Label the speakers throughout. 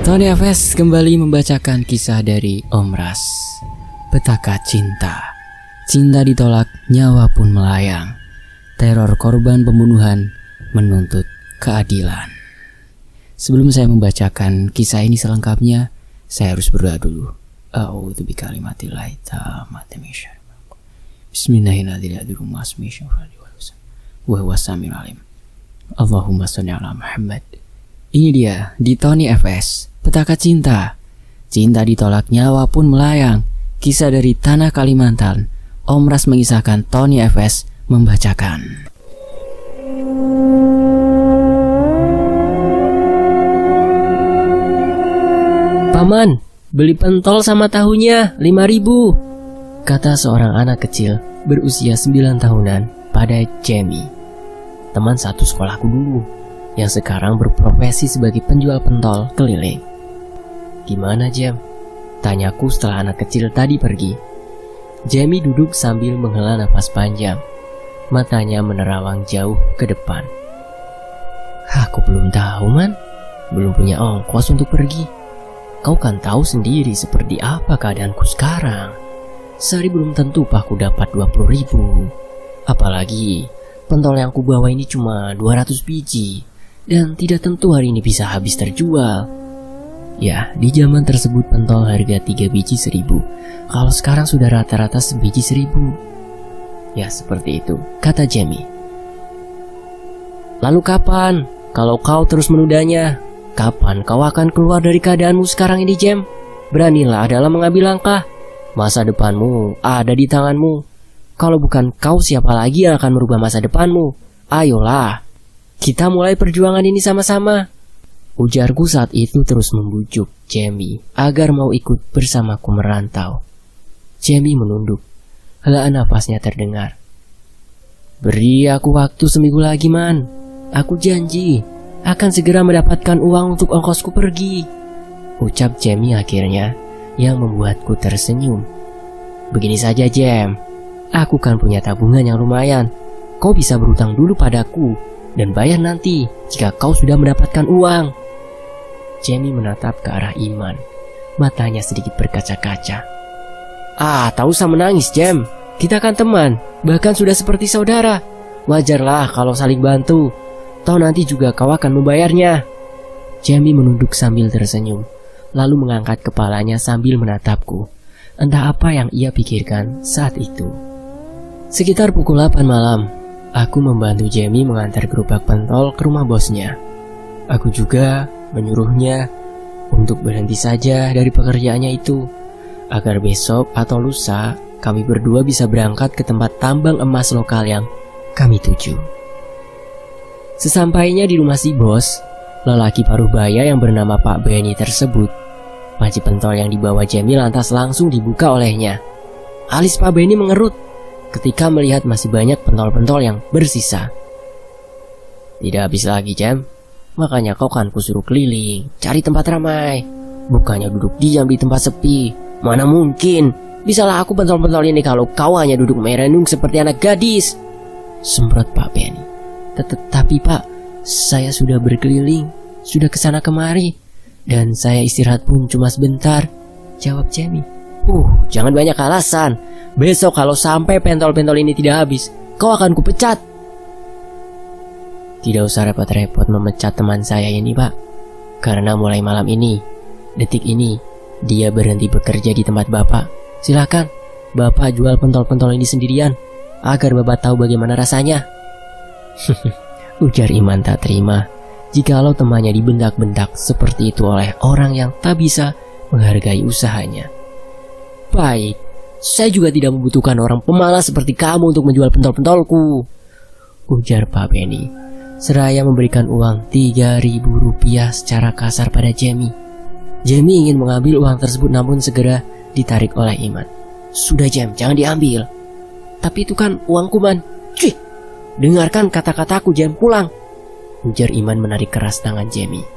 Speaker 1: Tony Efes kembali membacakan kisah dari Om Ras. Petaka cinta. Cinta ditolak, nyawa pun melayang. Teror korban pembunuhan menuntut keadilan. Sebelum saya membacakan kisah ini selengkapnya, saya harus berdoa dulu. A'udzu bikalimatillahi tammati min syarri ma khalaq. Bismillahirrahmanirrahim. Wa huwas samiul alim. Allahumma shalli ala Muhammad. Ini dia di Tony Efes, Petaka Cinta. Cinta ditolak, nyawa pun melayang. Kisah dari tanah Kalimantan. Om Ras mengisahkan, Tony Efes membacakan.
Speaker 2: Paman, beli pentol sama tahunya 5.000, kata seorang anak kecil berusia 9 tahunan pada Jamie, teman satu sekolahku dulu, yang sekarang berprofesi sebagai penjual pentol keliling. Gimana, Jam? Tanyaku setelah anak kecil tadi pergi. Jamie duduk sambil menghela nafas panjang. Matanya menerawang jauh ke depan. Aku belum tahu, Man. Belum punya ongkos untuk pergi. Kau kan tahu sendiri seperti apa keadaanku sekarang. Sehari belum tentu aku dapat 20.000. Apalagi pentol yang kubawa ini cuma 200 biji. Dan tidak tentu hari ini bisa habis terjual. Ya, di zaman tersebut pentol harga 3 biji 1.000. Kalau sekarang sudah rata-rata sebiji 1.000. Ya, seperti itu, kata Jamie. Lalu kapan? Kalau kau terus menudanya, kapan kau akan keluar dari keadaanmu sekarang ini, Jam? Beranilah dalam mengambil langkah. Masa depanmu ada di tanganmu. Kalau bukan kau, siapa lagi yang akan merubah masa depanmu? Ayolah, kita mulai perjuangan ini sama-sama. Ujarku saat itu terus membujuk Jamie agar mau ikut bersamaku merantau. Jamie menunduk. Helaan napasnya terdengar. Beri aku waktu seminggu lagi, Man. Aku janji akan segera mendapatkan uang untuk ongkosku pergi, ucap Jamie akhirnya, yang membuatku tersenyum. Begini saja, Jam. Aku kan punya tabungan yang lumayan. Kau bisa berutang dulu padaku dan bayar nanti jika kau sudah mendapatkan uang. Jamie menatap ke arah Iman. Matanya sedikit berkaca-kaca. Tak usah menangis, Jam. Kita kan teman, bahkan sudah seperti saudara. Wajarlah kalau saling bantu. Toh nanti juga kau akan membayarnya. Jamie menunduk sambil tersenyum, lalu mengangkat kepalanya sambil menatapku. Entah apa yang ia pikirkan saat itu. Sekitar pukul 8 malam, aku membantu Jamie mengantar gerobak pentol ke rumah bosnya. Aku juga menyuruhnya untuk berhenti saja dari pekerjaannya itu, agar besok atau lusa kami berdua bisa berangkat ke tempat tambang emas lokal yang kami tuju. Sesampainya di rumah si bos, lelaki paruh baya yang bernama Pak Benny tersebut, panci pentol yang dibawa Jamie lantas langsung dibuka olehnya. Alis Pak Benny mengerut ketika melihat masih banyak pentol-pentol yang bersisa. Tidak habis lagi, Jam. Makanya kau kan kusuruh keliling, cari tempat ramai. Bukannya duduk diam di tempat sepi. Mana mungkin. Bisalah aku pentol-pentol ini kalau kau hanya duduk merenung seperti anak gadis, semprot Pak Benny. Tapi Pak, saya sudah berkeliling, sudah kesana kemari, dan saya istirahat pun cuma sebentar, jawab Jamie. Jangan banyak alasan. Besok kalau sampai pentol-pentol ini tidak habis, kau akan kupecat. Tidak usah repot-repot memecat teman saya ini, Pak. Karena mulai malam ini, detik ini, dia berhenti bekerja di tempat Bapak. Silakan, Bapak jual pentol-pentol ini sendirian, agar Bapak tahu bagaimana rasanya. Ujar Iman tak terima, jikalau temannya dibentak-bentak seperti itu oleh orang yang tak bisa menghargai usahanya. Baik, saya juga tidak membutuhkan orang pemalas seperti kamu untuk menjual pentol-pentolku, ujar Pak Benny, seraya memberikan uang 3.000 rupiah secara kasar pada Jamie. Jamie ingin mengambil uang tersebut namun segera ditarik oleh Iman. Sudah, Jam, jangan diambil. Tapi itu kan uangku, Man. Cih, dengarkan kata-kataku, Jam, pulang, ujar Iman menarik keras tangan Jamie.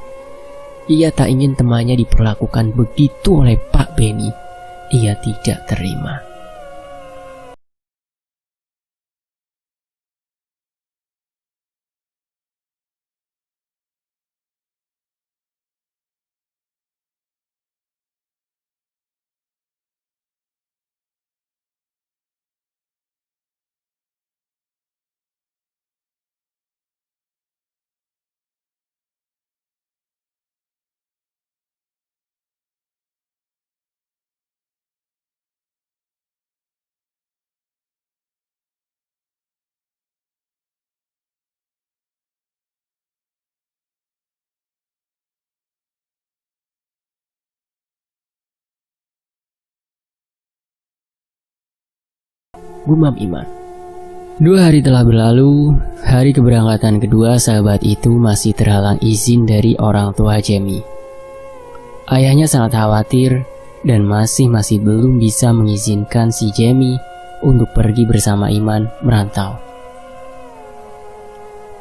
Speaker 2: Ia tak ingin temannya diperlakukan begitu oleh Pak Benny. Ia tidak terima. gumam Iman.
Speaker 1: 2 hari telah berlalu. Hari keberangkatan kedua sahabat itu masih terhalang izin dari orang tua Jamie. Ayahnya sangat khawatir dan masih belum bisa mengizinkan si Jamie untuk pergi bersama Iman merantau.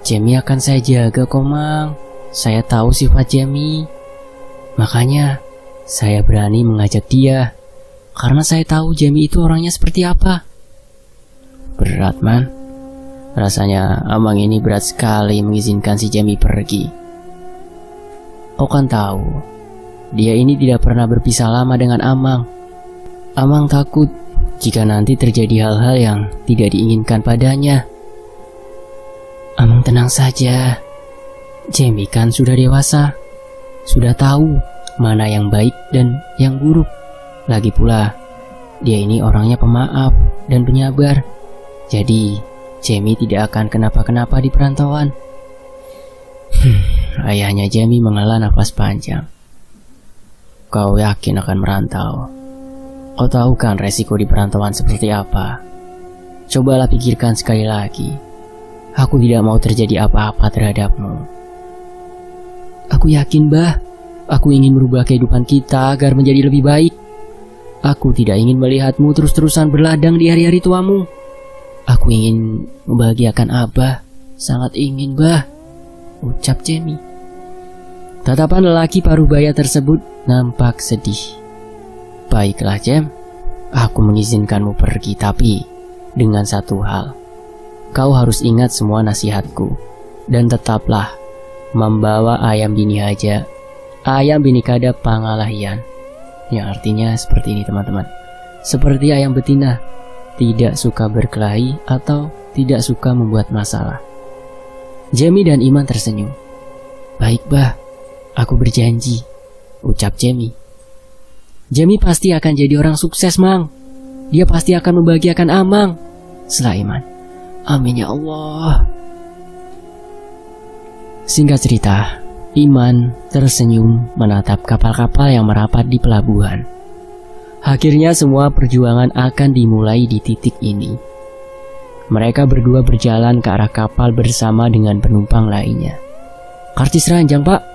Speaker 1: Jamie akan saya jaga kok, Mang. Saya tahu sifat Jamie. Makanya saya berani mengajak dia. Karena saya tahu Jamie itu orangnya seperti apa. Berat, Man. Rasanya Amang ini berat sekali mengizinkan si Jamie pergi. Kau kan tahu, dia ini tidak pernah berpisah lama dengan Amang. Amang takut jika nanti terjadi hal-hal yang tidak diinginkan padanya. Amang tenang saja. Jamie kan sudah dewasa. Sudah tahu mana yang baik dan yang buruk. Lagi pula, dia ini orangnya pemaaf dan penyabar. Jadi, Jamie tidak akan kenapa-kenapa di perantauan. Ayahnya Jamie menghela nafas panjang. Kau yakin akan merantau? Kau tahu kan resiko di perantauan seperti apa? Cobalah pikirkan sekali lagi. Aku tidak mau terjadi apa-apa terhadapmu. Aku yakin, Bah. Aku ingin merubah kehidupan kita agar menjadi lebih baik. Aku tidak ingin melihatmu terus-terusan berladang di hari-hari tuamu. Aku ingin membahagiakan Abah. Sangat ingin, Bah, ucap Jamie. Tatapan lelaki parubaya tersebut nampak sedih. Baiklah, Jam. Aku mengizinkanmu pergi, tapi dengan satu hal. Kau harus ingat semua nasihatku. Dan tetaplah membawa ayam bini haja, ayam bini kada pangalahian. Yang artinya seperti ini, teman-teman. Seperti ayam betina, tidak suka berkelahi atau tidak suka membuat masalah. Jamie dan Iman tersenyum. Baik, Bah, aku berjanji, ucap Jamie. Jamie pasti akan jadi orang sukses, Mang. Dia pasti akan membahagiakan Amang, setelah Iman. Amin ya Allah. Singkat cerita, Iman tersenyum menatap kapal-kapal yang merapat di pelabuhan. Akhirnya semua perjuangan akan dimulai di titik ini. Mereka berdua berjalan ke arah kapal bersama dengan penumpang lainnya. Karcis ranjang, Pak,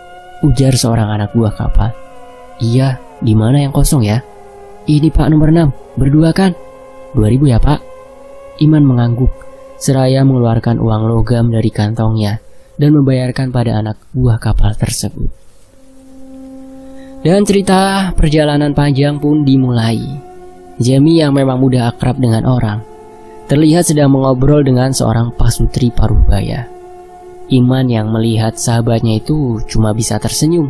Speaker 1: ujar seorang anak buah kapal. Iya, di mana yang kosong ya? Ini, Pak, nomor 6, berdua kan? 2.000 ya, Pak? Iman mengangguk seraya mengeluarkan uang logam dari kantongnya dan membayarkan pada anak buah kapal tersebut. Dan cerita perjalanan panjang pun dimulai. Jamie yang memang mudah akrab dengan orang, terlihat sedang mengobrol dengan seorang pasutri parubaya. Iman yang melihat sahabatnya itu cuma bisa tersenyum.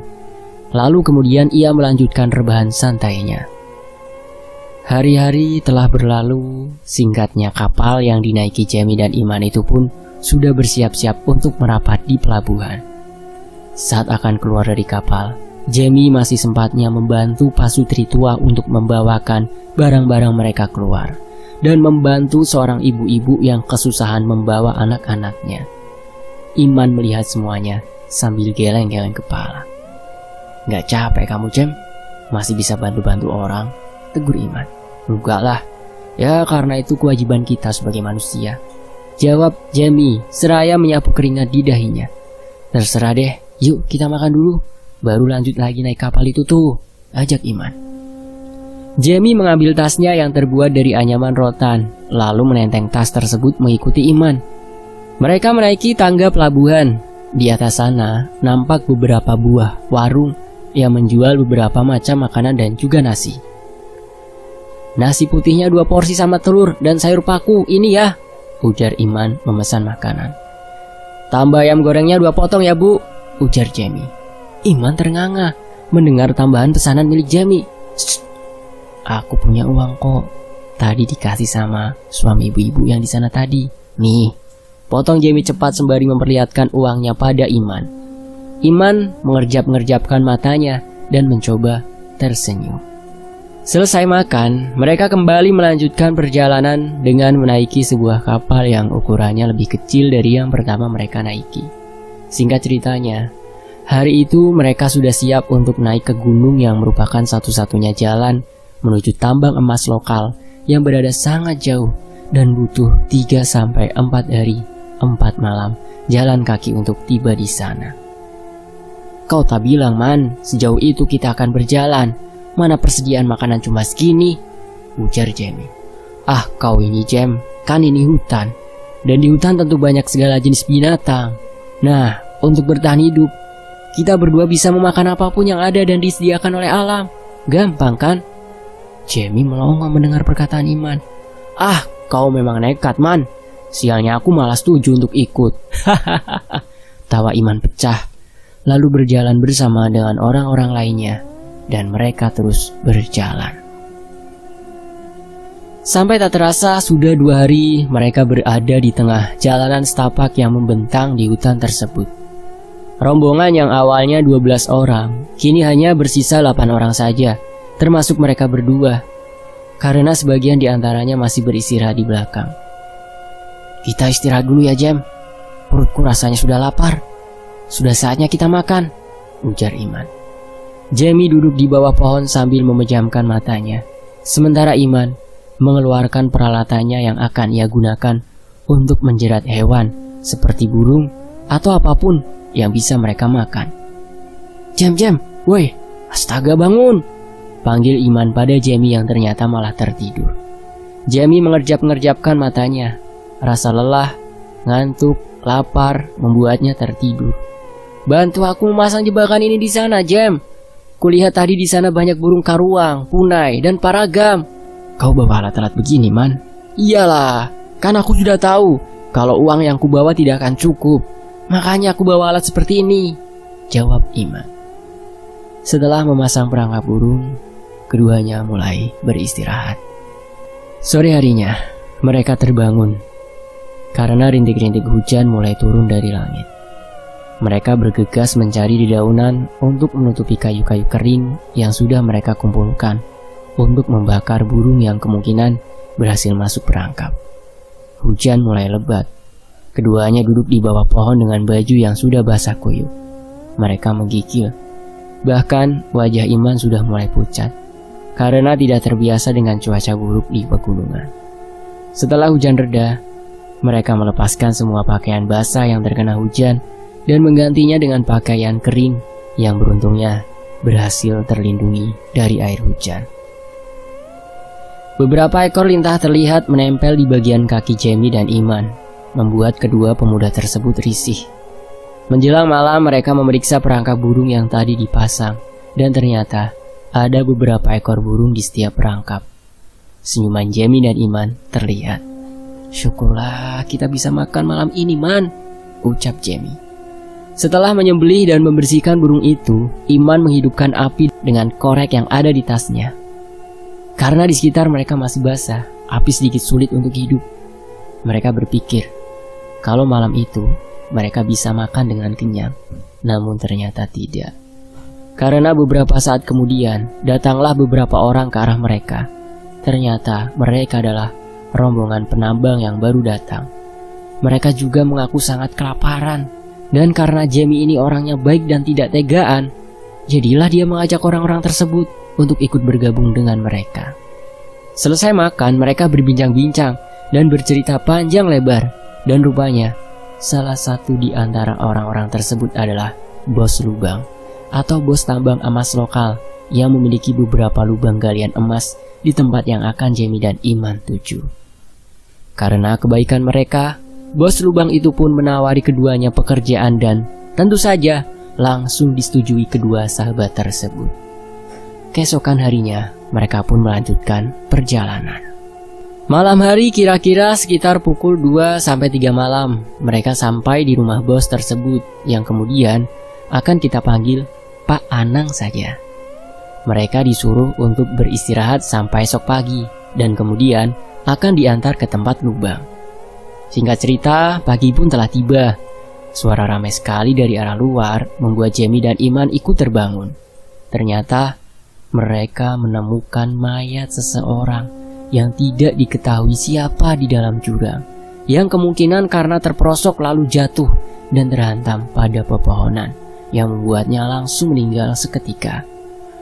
Speaker 1: Lalu kemudian ia melanjutkan rebahan santainya. Hari-hari telah berlalu. Singkatnya, kapal yang dinaiki Jamie dan Iman itu pun sudah bersiap-siap untuk merapat di pelabuhan. Saat akan keluar dari kapal, Jamie masih sempatnya membantu pasutri tua untuk membawakan barang-barang mereka keluar dan membantu seorang ibu-ibu yang kesusahan membawa anak-anaknya. Iman melihat semuanya sambil geleng-geleng kepala. Gak capek kamu, Jam? Masih bisa bantu-bantu orang? Tegur Iman. Enggak lah, ya karena itu kewajiban kita sebagai manusia, jawab Jamie seraya menyapu keringat di dahinya. Terserah deh, yuk kita makan dulu, baru lanjut lagi naik kapal itu tuh, ajak Iman. Jamie mengambil tasnya yang terbuat dari anyaman rotan, lalu menenteng tas tersebut mengikuti Iman. Mereka menaiki tangga pelabuhan. Di atas sana nampak beberapa buah warung yang menjual beberapa macam makanan dan juga nasi. Nasi putihnya 2 porsi sama telur dan sayur paku, ini ya, ujar Iman memesan makanan. Tambah ayam gorengnya 2 potong ya, Bu, ujar Jamie. Iman ternganga mendengar tambahan pesanan milik Jamie. Aku punya uang kok, tadi dikasih sama suami ibu-ibu yang di sana tadi. Nih, potong Jamie cepat sembari memperlihatkan uangnya pada Iman. Iman mengerjap-ngerjapkan matanya dan mencoba tersenyum. Selesai makan, mereka kembali melanjutkan perjalanan dengan menaiki sebuah kapal yang ukurannya lebih kecil dari yang pertama mereka naiki. Singkat ceritanya, hari itu mereka sudah siap untuk naik ke gunung yang merupakan satu-satunya jalan menuju tambang emas lokal yang berada sangat jauh
Speaker 2: dan butuh 3-4 hari 4 malam jalan kaki untuk tiba di sana. Kau tak bilang, Man, sejauh itu kita akan berjalan. Mana persediaan makanan cuma segini? Ujar Jamie. Ah, kau ini, Jem, kan ini hutan. Dan di hutan tentu banyak segala jenis binatang. Nah, untuk bertahan hidup, kita berdua bisa memakan apapun yang ada dan disediakan oleh alam. Gampang kan? Jamie melongo mendengar perkataan Iman. Ah, kau memang nekat, Man. Sialnya aku malah setuju untuk ikut. Hahaha. Tawa Iman pecah, lalu berjalan bersama dengan orang-orang lainnya, dan mereka terus berjalan. Sampai tak terasa sudah 2 hari mereka berada di tengah jalanan setapak yang membentang di hutan tersebut. Rombongan yang awalnya 12 orang, kini hanya bersisa 8 orang saja, termasuk mereka berdua, karena sebagian di antaranya masih beristirahat di belakang. Kita istirahat dulu ya, Jem. Perutku rasanya sudah lapar. Sudah saatnya kita makan, ujar Iman. Jamie duduk di bawah pohon sambil memejamkan matanya, sementara Iman mengeluarkan peralatannya yang akan ia gunakan untuk menjerat hewan seperti burung atau apapun yang bisa mereka makan. Jam, woi, astaga bangun, panggil Iman pada Jamie yang ternyata malah tertidur. Jamie mengerjap-ngerjapkan matanya. Rasa lelah, ngantuk, lapar membuatnya tertidur. Bantu aku memasang jebakan ini di sana, Jam. Kulihat tadi di sana banyak burung karuang, punai, dan paragam. Kau bawa alat-alat begini, Man? Iyalah, kan aku sudah tahu kalau uang yang kubawa tidak akan cukup. Makanya aku bawa alat seperti ini, jawab Iman. Setelah memasang perangkap burung, keduanya mulai beristirahat. Sore harinya, mereka terbangun karena rintik-rintik hujan mulai turun dari langit. Mereka bergegas mencari dedaunan untuk menutupi kayu-kayu kering yang sudah mereka kumpulkan untuk membakar burung yang kemungkinan berhasil masuk perangkap. Hujan mulai lebat. Keduanya duduk di bawah pohon dengan baju yang sudah basah kuyup. Mereka menggigil. Bahkan wajah Iman sudah mulai pucat karena tidak terbiasa dengan cuaca buruk di pegunungan. Setelah hujan reda, mereka melepaskan semua pakaian basah yang terkena hujan dan menggantinya dengan pakaian kering yang beruntungnya berhasil terlindungi dari air hujan. Beberapa ekor lintah terlihat menempel di bagian kaki Jamie dan Iman, membuat kedua pemuda tersebut risih. Menjelang malam mereka memeriksa perangkap burung yang tadi dipasang, dan ternyata ada beberapa ekor burung di setiap perangkap. Senyuman Jamie dan Iman terlihat. Syukurlah kita bisa makan malam ini, Man, ucap Jamie. Setelah menyembelih dan membersihkan burung itu, Iman menghidupkan api dengan korek yang ada di tasnya. Karena di sekitar mereka masih basah, api sedikit sulit untuk hidup. Mereka berpikir kalau malam itu mereka bisa makan dengan kenyang, namun ternyata tidak. Karena beberapa saat kemudian datanglah beberapa orang ke arah mereka. Ternyata mereka adalah rombongan penambang yang baru datang. Mereka juga mengaku sangat kelaparan, dan karena Jamie ini orangnya baik dan tidak tegaan, jadilah dia mengajak orang-orang tersebut untuk ikut bergabung dengan mereka. Selesai makan, mereka berbincang-bincang dan bercerita panjang lebar, dan rupanya salah satu di antara orang-orang tersebut adalah bos lubang atau bos tambang emas lokal yang memiliki beberapa lubang galian emas di tempat yang akan Jamie dan Iman tuju. Karena kebaikan mereka, bos lubang itu pun menawari keduanya pekerjaan dan tentu saja langsung disetujui kedua sahabat tersebut. Keesokan harinya, mereka pun melanjutkan perjalanan. Malam hari kira-kira sekitar pukul 2-3 malam, mereka sampai di rumah bos tersebut yang kemudian akan kita panggil Pak Anang saja. Mereka disuruh untuk beristirahat sampai esok pagi dan kemudian akan diantar ke tempat lubang. Singkat cerita, pagi pun telah tiba. Suara ramai sekali dari arah luar membuat Jamie dan Iman ikut terbangun. Ternyata mereka menemukan mayat seseorang yang tidak diketahui siapa di dalam jurang, yang kemungkinan karena terperosok lalu jatuh dan terhantam pada pepohonan, yang membuatnya langsung meninggal seketika.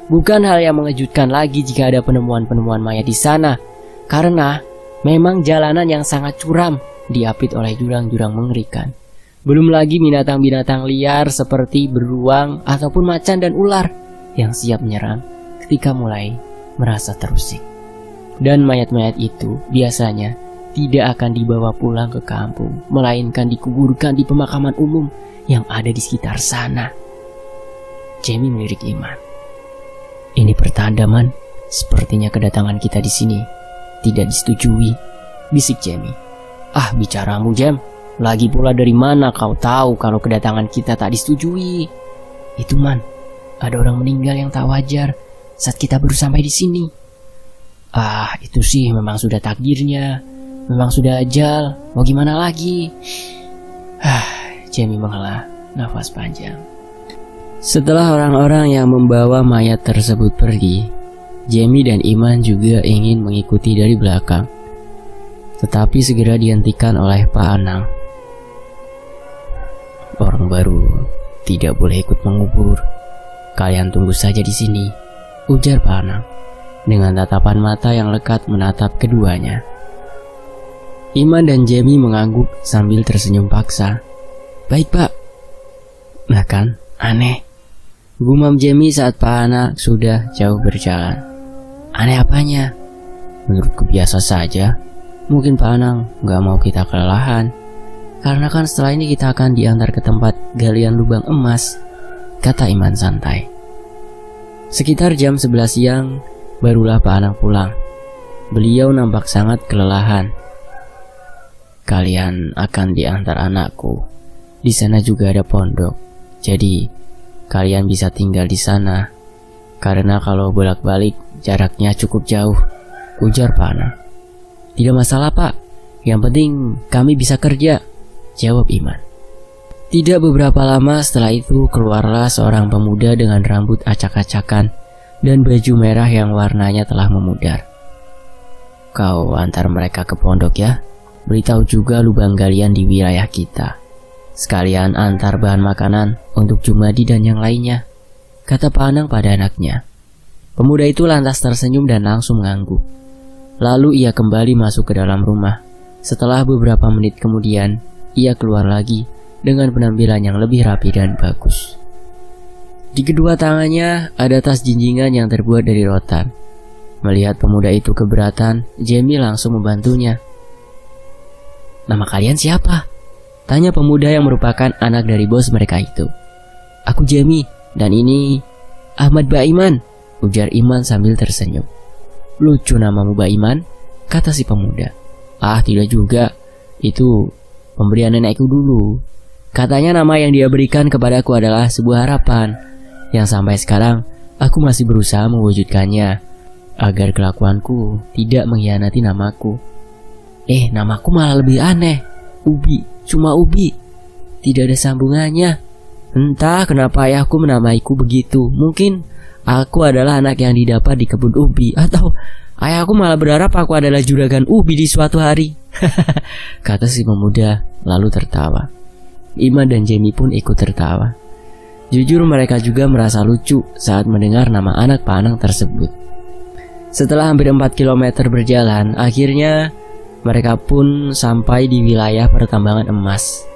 Speaker 2: Bukan hal yang mengejutkan lagi jika ada penemuan-penemuan mayat di sana, karena Memang jalanan yang sangat curam, diapit oleh jurang-jurang mengerikan. Belum lagi binatang-binatang liar seperti beruang ataupun macan dan ular yang siap menyerang ketika mulai merasa terusik. Dan mayat-mayat itu biasanya tidak akan dibawa pulang ke kampung, melainkan dikuburkan di pemakaman umum yang ada di sekitar sana. Jamie melirik Iman. Ini pertanda, Man. Sepertinya kedatangan kita di sini tidak disetujui, bisik Jamie. Ah, bicaramu, Jam. Lagi pula dari mana kau tahu kalau kedatangan kita tak disetujui? Itu, Man, ada orang meninggal yang tak wajar saat kita baru sampai di sini. Ah, itu sih memang sudah takdirnya. Memang sudah ajal. Mau gimana lagi? Jamie menghela nafas panjang. Setelah orang-orang yang membawa mayat tersebut pergi, Jamie dan Iman juga ingin mengikuti dari belakang, tetapi segera dihentikan oleh Pak Anang. Orang baru tidak boleh ikut mengubur. Kalian tunggu saja di sini, ujar Pak Anang dengan tatapan mata yang lekat menatap keduanya. Iman dan Jamie mengangguk sambil tersenyum paksa. Baik, Pak. Nah kan, aneh. Gumam Jamie saat Pak Anang sudah jauh berjalan. Aneh apanya? Menurutku biasa saja. Mungkin Pak Anang gak mau kita kelelahan. Karena kan setelah ini kita akan diantar ke tempat galian lubang emas, kata Iman santai. Sekitar jam 11 siang, barulah Pak Anang pulang. Beliau nampak sangat kelelahan. Kalian akan diantar anakku. Di sana juga ada pondok. Jadi, kalian bisa tinggal di sana. Karena kalau bolak-balik jaraknya cukup jauh, ujar Pak Anang. Tidak masalah, Pak. Yang penting kami bisa kerja, jawab Iman. Tidak beberapa lama setelah itu keluarlah seorang pemuda dengan rambut acak-acakan dan baju merah yang warnanya telah memudar. Kau antar mereka ke pondok ya. Beritahu juga lubang galian di wilayah kita. Sekalian antar bahan makanan untuk Jumadi dan yang lainnya, kata Pak Anang pada anaknya. Pemuda itu lantas tersenyum dan langsung mengangguk. Lalu ia kembali masuk ke dalam rumah. Setelah beberapa menit kemudian, ia keluar lagi dengan penampilan yang lebih rapi dan bagus. Di kedua tangannya ada tas jinjingan yang terbuat dari rotan. Melihat pemuda itu keberatan, Jamie langsung membantunya. Nama kalian siapa? Tanya pemuda yang merupakan anak dari bos mereka itu. Aku Jamie, dan ini Ahmad Baiman, ujar Iman sambil tersenyum. Lucu namamu Baiman, kata si pemuda. Ah, tidak juga. Itu pemberian nenekku dulu. Katanya nama yang dia berikan kepadaku adalah sebuah harapan, yang sampai sekarang aku masih berusaha mewujudkannya, agar kelakuanku tidak mengkhianati namaku. Namaku malah lebih aneh. Ubi, cuma Ubi. Tidak ada sambungannya. Entah kenapa ayahku menamaiku begitu. Mungkin aku adalah anak yang didapat di kebun ubi, atau ayahku malah berharap aku adalah juragan ubi di suatu hari. Kata si pemuda lalu tertawa. Iman dan Jamie pun ikut tertawa. Jujur mereka juga merasa lucu saat mendengar nama anak Pak Anang tersebut. Setelah hampir 4 km berjalan, akhirnya mereka pun sampai di wilayah pertambangan emas.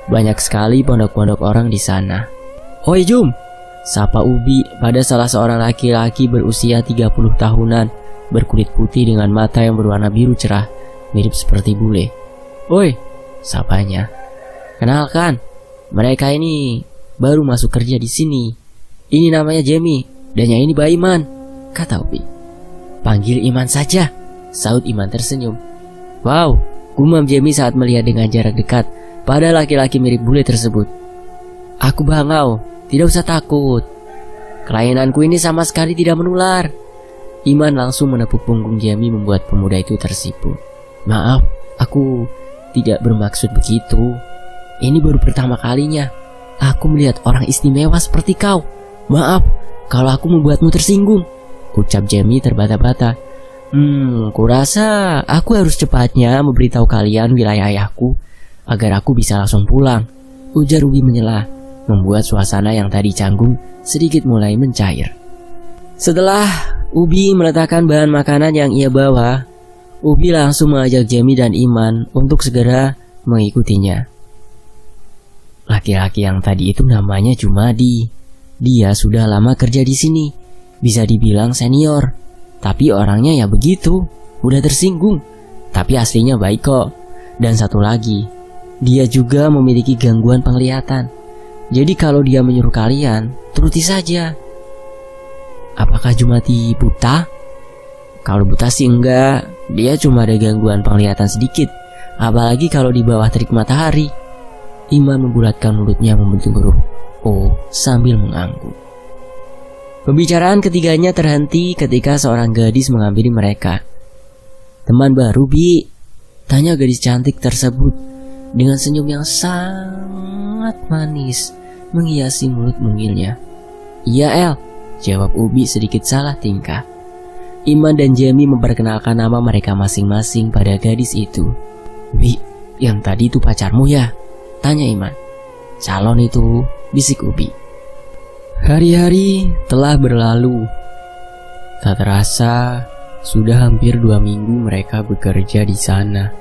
Speaker 2: Banyak sekali pondok-pondok orang di sana. Hoi Jum, sapa Ubi pada salah seorang laki-laki berusia 30 tahunan, berkulit putih dengan mata yang berwarna biru cerah, mirip seperti bule. Oi, sapanya. Kenalkan, mereka ini baru masuk kerja di sini. Ini namanya Jamie, dan yang ini Baiman, kata Ubi. Panggil Iman saja, saut Iman tersenyum. Wow, gumam Jamie saat melihat dengan jarak dekat pada laki-laki mirip bule tersebut. Aku bangau, tidak usah takut. Kelainanku ini sama sekali tidak menular. Iman langsung menepuk punggung Jamie membuat pemuda itu tersipu. Maaf, aku tidak bermaksud begitu. Ini baru pertama kalinya aku melihat orang istimewa seperti kau. Maaf kalau aku membuatmu tersinggung, ucap Jamie terbata-bata. Kurasa aku harus cepatnya memberitahu kalian wilayah ayahku agar aku bisa langsung pulang, ujar Ubi menyela, membuat suasana yang tadi canggung sedikit mulai mencair. Setelah Ubi meletakkan bahan makanan yang ia bawa, Ubi langsung mengajak Jamie dan Iman untuk segera mengikutinya. Laki-laki yang tadi itu namanya Jumadi. Dia sudah lama kerja di sini, bisa dibilang senior. Tapi orangnya ya begitu, udah tersinggung. Tapi aslinya baik kok. Dan satu lagi, dia juga memiliki gangguan penglihatan. Jadi kalau dia menyuruh kalian, turuti saja. Apakah Jumadi buta? Kalau buta sih enggak, dia cuma ada gangguan penglihatan sedikit. Apalagi kalau di bawah terik matahari. Iman membulatkan mulutnya membentuk huruf O sambil mengangguk. Pembicaraan ketiganya terhenti ketika seorang gadis menghampiri mereka. "Teman baru, Bi?" tanya gadis cantik tersebut dengan senyum yang sangat manis menghiasi mulut mungilnya. "Iya, El," jawab Ubi sedikit salah tingkah. Iman dan Jamie memperkenalkan nama mereka masing-masing pada gadis itu. "Bi, yang tadi itu pacarmu ya?" tanya Iman. "Calon itu," bisik Ubi. Hari-hari telah berlalu. Tak terasa, sudah hampir 2 minggu mereka bekerja di sana.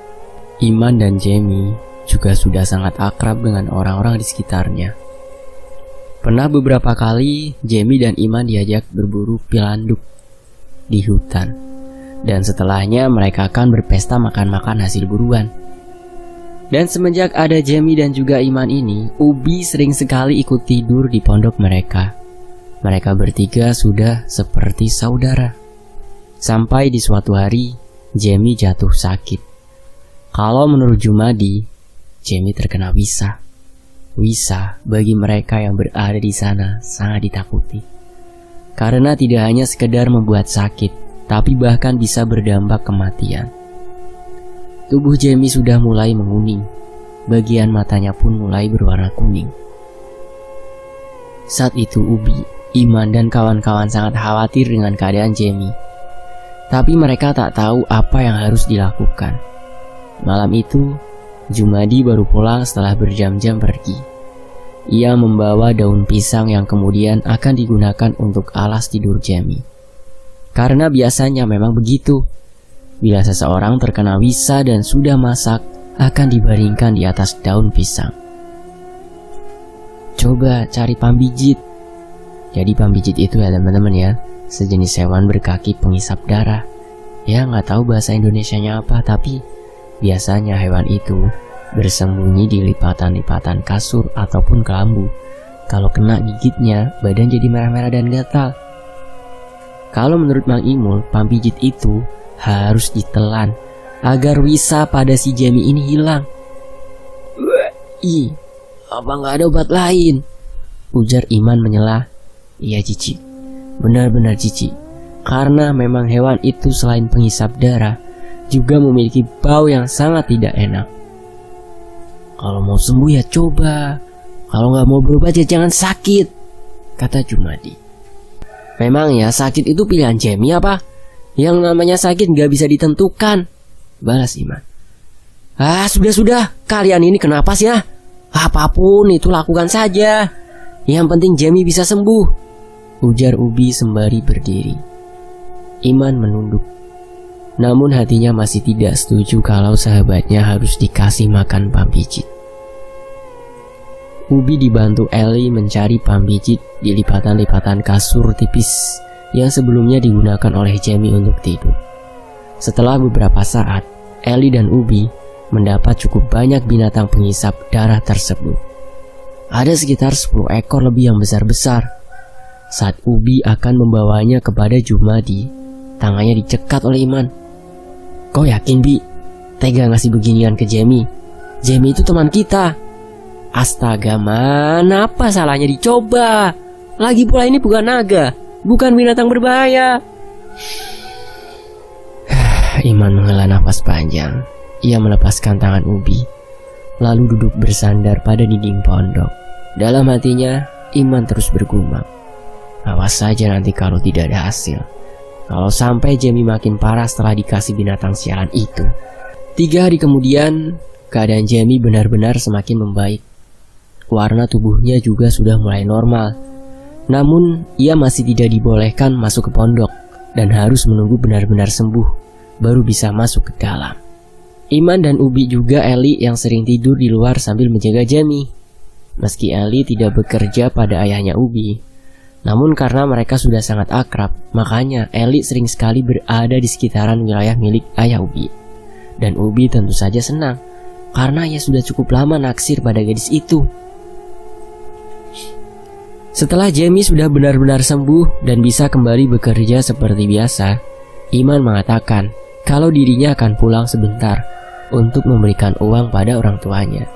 Speaker 2: Iman dan Jamie juga sudah sangat akrab dengan orang-orang di sekitarnya. Pernah beberapa kali Jamie dan Iman diajak berburu pilanduk di hutan. Dan setelahnya mereka akan berpesta makan-makan hasil buruan. Dan semenjak ada Jamie dan juga Iman ini, Ubi sering sekali ikut tidur di pondok mereka. Mereka bertiga sudah seperti saudara. Sampai di suatu hari, Jamie jatuh sakit. Kalau menurut Jumadi, Jamie terkena wisa. Wisa bagi mereka yang berada di sana sangat ditakuti. Karena tidak hanya sekedar membuat sakit, tapi bahkan bisa berdampak kematian. Tubuh Jamie sudah mulai menguning. Bagian matanya pun mulai berwarna kuning. Saat itu Ubi, Iman dan kawan-kawan sangat khawatir dengan keadaan Jamie. Tapi mereka tak tahu apa yang harus dilakukan. Malam itu, Jumadi baru pulang setelah berjam-jam pergi. Ia membawa daun pisang yang kemudian akan digunakan untuk alas tidur Jamie. Karena biasanya memang begitu. Bila seseorang terkena wisa dan sudah masak, akan dibaringkan di atas daun pisang. Coba cari pambijit. Jadi pambijit itu ya teman-teman ya, sejenis hewan berkaki penghisap darah. Ya nggak tahu bahasa Indonesianya apa, tapi biasanya hewan itu bersembunyi di lipatan-lipatan kasur ataupun kelambu. Kalau kena gigitnya, badan jadi merah-merah dan gatal. Kalau menurut Mang Imul, pambijit itu harus ditelan agar wisa pada si Jamie ini hilang. "Ih, apa nggak ada obat lain?" ujar Iman menyela. "Iya Cici, benar-benar Cici. Karena memang hewan itu selain penghisap darah, juga memiliki bau yang sangat tidak enak. Kalau mau sembuh ya coba, kalau nggak mau berobat ya jangan sakit," kata Jumadi. "Memang ya sakit itu pilihan Jamie apa? Yang namanya sakit gak bisa ditentukan," balas Iman. Sudah, kalian ini kenapa sih ya? Apapun itu lakukan saja. Yang penting Jamie bisa sembuh," ujar Ubi sembari berdiri. Iman menunduk. Namun hatinya masih tidak setuju kalau sahabatnya harus dikasih makan pambijit. Ubi dibantu Ellie mencari pambijit di lipatan-lipatan kasur tipis yang sebelumnya digunakan oleh Jamie untuk tidur. Setelah beberapa saat, Ellie dan Ubi mendapat cukup banyak binatang penghisap darah tersebut. Ada sekitar 10 ekor lebih yang besar-besar. Saat Ubi akan membawanya kepada Jumadi, tangannya dicekat oleh Iman. "Kau yakin, Bi? Tega ngasih beginian ke Jamie? Jamie itu teman kita." "Astaga man, apa salahnya dicoba? Lagi pula ini bukan naga, bukan binatang berbahaya." Iman menghela nafas panjang. Ia melepaskan tangan Ubi, lalu duduk bersandar pada dinding pondok. Dalam hatinya, Iman terus bergumam, "Awas saja nanti kalau tidak ada hasil. Kalau sampai Jamie makin parah setelah dikasih binatang sialan itu." 3 hari kemudian, keadaan Jamie benar-benar semakin membaik. Warna tubuhnya juga sudah mulai normal. Namun, ia masih tidak dibolehkan masuk ke pondok dan harus menunggu benar-benar sembuh baru bisa masuk ke dalam. Iman dan Ubi juga Ellie yang sering tidur di luar sambil menjaga Jamie. Meski Ellie tidak bekerja pada ayahnya Ubi, namun karena mereka sudah sangat akrab, makanya Ellie sering sekali berada di sekitaran wilayah milik ayah Ubi. Dan Ubi tentu saja senang, karena ia sudah cukup lama naksir pada gadis itu. Setelah Jamie sudah benar-benar sembuh dan bisa kembali bekerja seperti biasa, Iman mengatakan kalau dirinya akan pulang sebentar untuk memberikan uang pada orang tuanya.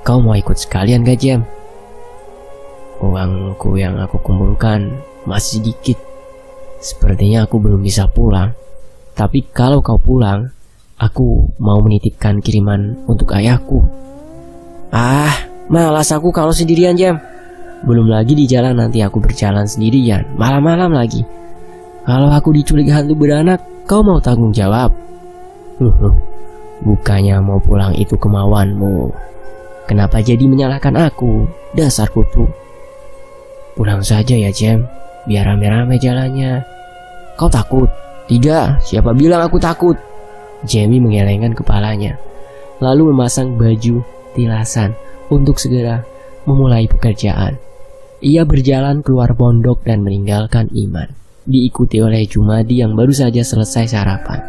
Speaker 2: Kau mau ikut sekalian gak, Jam? Uangku yang aku kumpulkan masih sedikit. Sepertinya aku belum bisa pulang. Tapi kalau kau pulang, aku mau menitipkan kiriman untuk ayahku. Malas aku kalau sendirian, Jam. Belum lagi di jalan nanti aku berjalan sendirian, malam-malam lagi. Kalau aku diculik hantu beranak, kau mau tanggung jawab? Bukannya mau pulang itu kemauanmu. Kenapa jadi menyalahkan aku? Dasar kutu. Pulang saja ya, Jam. Biar rame-rame jalannya. Kau takut? Tidak, siapa bilang aku takut? Jamie menggelengkan kepalanya, lalu memasang baju tilasan untuk segera memulai pekerjaan. Ia berjalan keluar pondok dan meninggalkan Iman, diikuti oleh Jumadi yang baru saja selesai sarapan.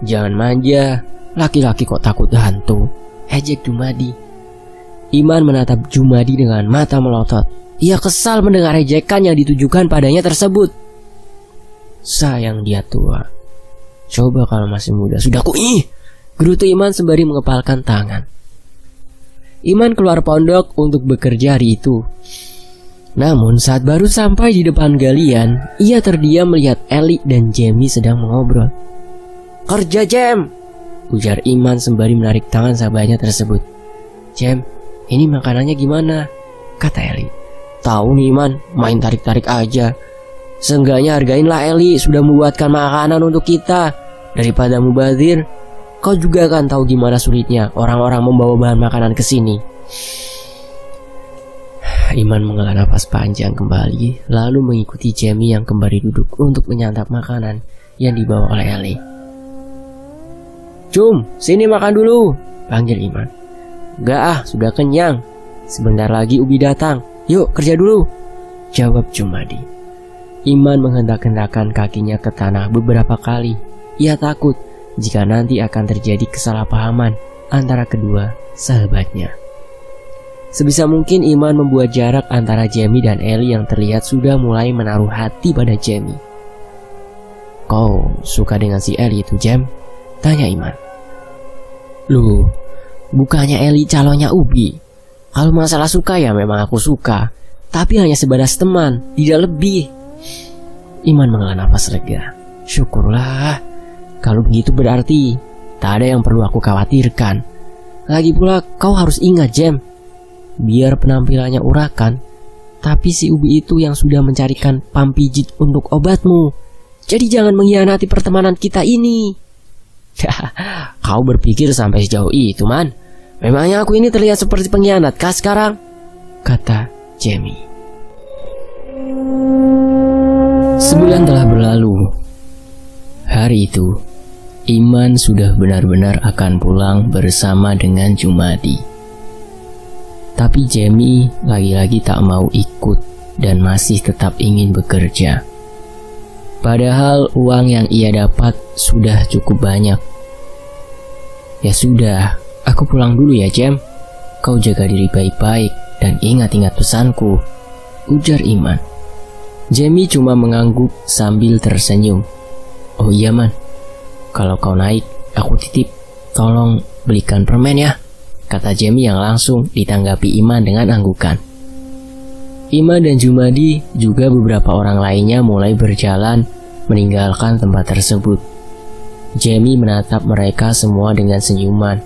Speaker 2: Jangan manja, laki-laki kok takut hantu, ejek Jumadi. Iman menatap Jumadi dengan mata melotot. Ia kesal mendengar ejekan yang ditujukan padanya tersebut. Sayang dia tua. Coba kalau masih muda sudah gerutu Iman sembari mengepalkan tangan. Iman keluar pondok untuk bekerja hari itu. Namun saat baru sampai di depan galian, ia terdiam melihat Ellie dan Jamie sedang mengobrol. Kerja, Jam, ujar Iman sembari menarik tangan sahabatnya tersebut. Jam, ini makanannya gimana? Kata Ellie. Tahu nih Iman, main tarik-tarik aja. Seenggaknya hargainlah Ellie sudah membuatkan makanan untuk kita. Daripada mubazir, kau juga kan tahu gimana sulitnya orang-orang membawa bahan makanan ke sini. Iman menghela napas panjang kembali, lalu mengikuti Jamie yang kembali duduk untuk menyantap makanan yang dibawa oleh Ellie. Jum, sini makan dulu, panggil Iman. Gak sudah kenyang. Sebentar lagi Ubi datang. Yuk kerja dulu, jawab Jumadi. Iman menghentak-hentakan kakinya ke tanah beberapa kali. Ia takut jika nanti akan terjadi kesalahpahaman antara kedua sahabatnya. Sebisa mungkin Iman membuat jarak antara Jamie dan Ellie yang terlihat sudah mulai menaruh hati pada Jamie. Kau suka dengan si Ellie itu, Jam? Tanya Iman. Loh, bukannya Ellie calonnya Ubi? Kalau masalah suka ya memang aku suka, tapi hanya sebatas teman, tidak lebih. Iman menghela napas lega. Syukurlah, kalau begitu berarti tak ada yang perlu aku khawatirkan. Lagi pula kau harus ingat, Jam, biar penampilannya urakan, tapi si Ubi itu yang sudah mencarikan pampijit untuk obatmu. Jadi jangan mengkhianati pertemanan kita ini. Kau berpikir sampai sejauh itu, Man? Memangnya aku ini terlihat seperti pengkhianat kah sekarang? Kata Jamie.
Speaker 1: Sebulan telah berlalu. Hari itu, Iman sudah benar-benar akan pulang bersama dengan Jumadi. Tapi Jamie lagi-lagi tak mau ikut dan masih tetap ingin bekerja. Padahal uang yang ia dapat sudah cukup banyak. Ya sudah, aku pulang dulu ya, Jam. Kau jaga diri baik-baik dan ingat-ingat pesanku, ujar Iman. Jamie cuma mengangguk sambil tersenyum. Oh iya, Man, kalau kau naik, aku titip. Tolong belikan permen ya, kata Jamie yang langsung ditanggapi Iman dengan anggukan. Iman dan Jumadi juga beberapa orang lainnya mulai berjalan meninggalkan tempat tersebut. Jamie menatap mereka semua dengan senyuman.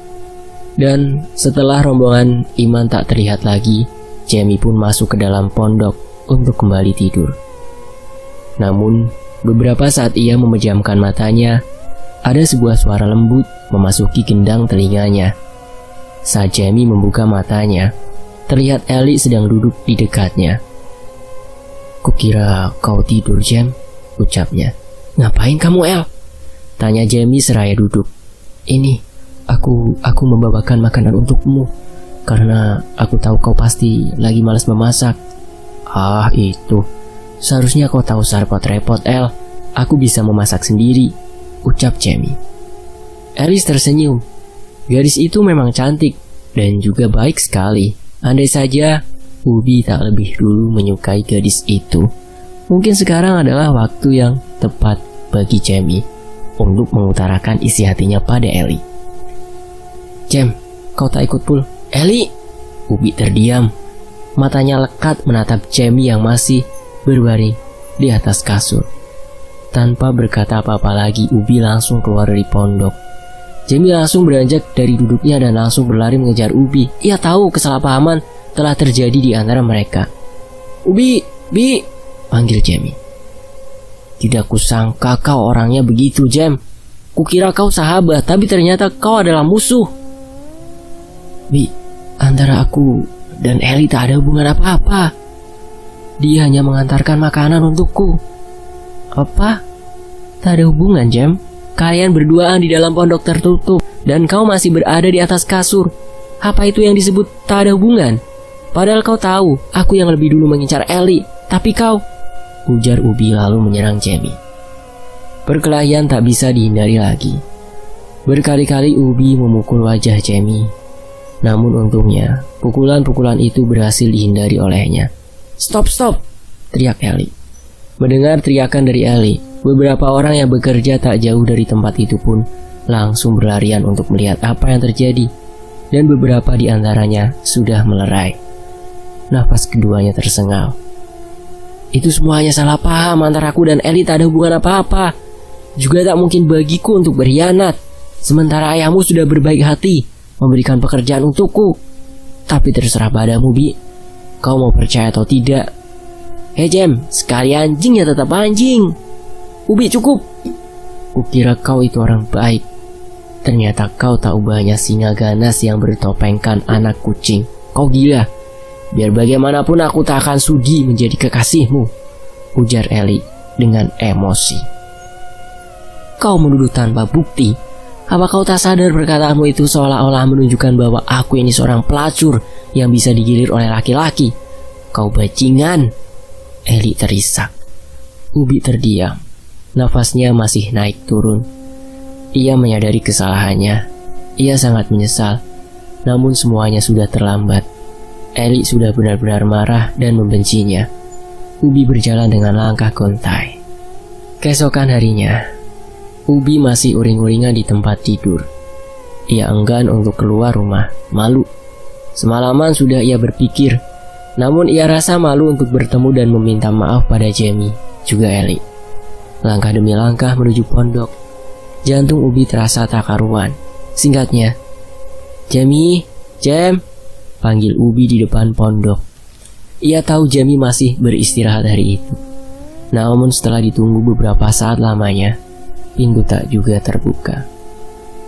Speaker 1: Dan setelah rombongan Iman tak terlihat lagi, Jamie pun masuk ke dalam pondok untuk kembali tidur. Namun, beberapa saat ia memejamkan matanya, ada sebuah suara lembut memasuki gendang telinganya. Saat Jamie membuka matanya, terlihat Ellie sedang duduk di dekatnya. Kukira kau tidur, Jam, ucapnya.
Speaker 2: Ngapain kamu, El? Tanya Jamie seraya duduk. Ini, aku membawakan makanan untukmu. Karena aku tahu kau pasti lagi malas memasak. Ah, itu. Seharusnya kau tahu repot-repot, El. Aku bisa memasak sendiri, ucap Jamie. Alice tersenyum. Gadis itu memang cantik dan juga baik sekali. Andai saja Ubi tak lebih dulu menyukai gadis itu, mungkin sekarang adalah waktu yang tepat bagi Jamie untuk mengutarakan isi hatinya pada Ellie. Jam, kau tak ikut pul? Ellie! Ubi terdiam. Matanya lekat menatap Jamie yang masih berbaring di atas kasur. Tanpa berkata apa-apa lagi, Ubi langsung keluar dari pondok. Jamie langsung beranjak dari duduknya dan langsung berlari mengejar Ubi. Ia tahu kesalahpahaman telah terjadi di antara mereka. Ubi, Bi, panggil Jamie. Tidak kusangka kau orangnya begitu, Jam. Kukira kau sahabat, tapi ternyata kau adalah musuh. Bi, antara aku dan Ellie tak ada hubungan apa-apa. Dia hanya mengantarkan makanan untukku. Apa? Tak ada hubungan, Jam. Kalian berduaan di dalam pondok tertutup dan kau masih berada di atas kasur. Apa itu yang disebut tak ada hubungan? Padahal kau tahu, aku yang lebih dulu mengincar Ellie. Tapi kau, ujar Ubi lalu menyerang Jamie. Perkelahian tak bisa dihindari lagi. Berkali-kali Ubi memukul wajah Jamie. Namun untungnya, pukulan-pukulan itu berhasil dihindari olehnya. Stop, teriak Ellie. Mendengar teriakan dari Ellie, beberapa orang yang bekerja tak jauh dari tempat itu pun langsung berlarian untuk melihat apa yang terjadi. Dan beberapa di antaranya sudah melerai. Nafas keduanya tersengal. Itu semuanya salah paham antara aku dan Ellie, tak ada hubungan apa-apa. Juga tak mungkin bagiku untuk berkhianat. Sementara ayahmu sudah berbaik hati memberikan pekerjaan untukku. Tapi terserah padamu, Bi. Kau mau percaya atau tidak? Hei Jam, sekali anjing ya tetap anjing. Ubi, cukup. Kukira kau itu orang baik. Ternyata kau tak ubahnya singa ganas yang bertopengkan anak kucing. Kau gila. Biar bagaimanapun aku tak akan sudi menjadi kekasihmu, ujar Ellie dengan emosi. Kau menuduh tanpa bukti. Apa kau tak sadar perkataanmu itu seolah-olah menunjukkan bahwa aku ini seorang pelacur yang bisa digilir oleh laki-laki? Kau bajingan. Ellie terisak. Ubi terdiam. Nafasnya masih naik turun. Ia menyadari kesalahannya. Ia sangat menyesal. Namun semuanya sudah terlambat. Ellie sudah benar-benar marah dan membencinya. Ubi berjalan dengan langkah gontai. Keesokan harinya, Ubi masih uring-uringan di tempat tidur. Ia enggan untuk keluar rumah, malu. Semalaman sudah ia berpikir, namun ia rasa malu untuk bertemu dan meminta maaf pada Jamie, juga Ellie. Langkah demi langkah menuju pondok. Jantung Ubi terasa tak karuan. Singkatnya, Jamie, Jam, panggil Ubi di depan pondok. Ia tahu Jamie masih beristirahat hari itu. Namun setelah ditunggu beberapa saat lamanya, pintu tak juga terbuka.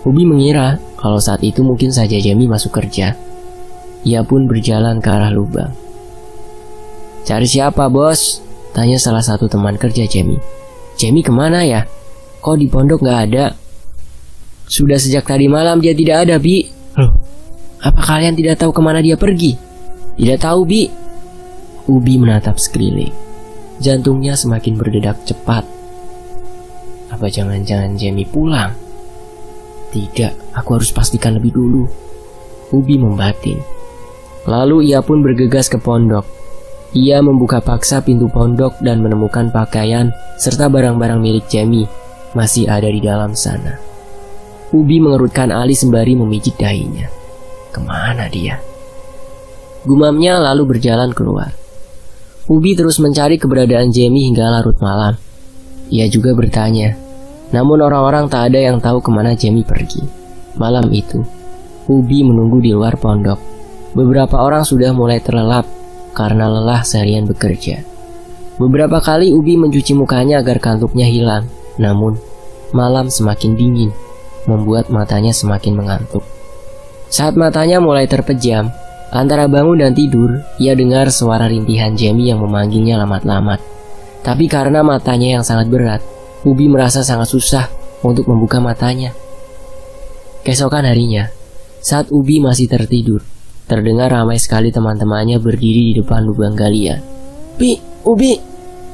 Speaker 2: Ubi mengira kalau saat itu mungkin saja Jamie masuk kerja. Ia pun berjalan ke arah lubang. Cari siapa, bos? Tanya salah satu teman kerja Jamie. Jamie kemana ya? Kok di pondok gak ada? Sudah sejak tadi malam dia tidak ada, Bi. Loh, apa kalian tidak tahu kemana dia pergi? Tidak tahu, Bi. Ubi menatap sekeliling. Jantungnya semakin berdetak cepat. Apa jangan-jangan Jamie pulang? Tidak, aku harus pastikan lebih dulu. Ubi membatin. Lalu ia pun bergegas ke pondok. Ia membuka paksa pintu pondok dan menemukan pakaian serta barang-barang milik Jamie masih ada di dalam sana. Ubi mengerutkan alis sembari memijit dahinya. Kemana dia? Gumamnya lalu berjalan keluar. Ubi terus mencari keberadaan Jamie hingga larut malam. Ia juga bertanya, namun orang-orang tak ada yang tahu kemana Jamie pergi. Malam itu, Ubi menunggu di luar pondok. Beberapa orang sudah mulai terlelap karena lelah seharian bekerja. Beberapa kali Ubi mencuci mukanya agar kantuknya hilang. Namun, malam semakin dingin, membuat matanya semakin mengantuk. Saat matanya mulai terpejam, antara bangun dan tidur, ia dengar suara rintihan Jamie yang memanggilnya lamat-lamat. Tapi karena matanya yang sangat berat, Ubi merasa sangat susah untuk membuka matanya. Keesokan harinya, saat Ubi masih tertidur, terdengar ramai sekali teman-temannya berdiri di depan lubang galian. "Bi, Ubi!"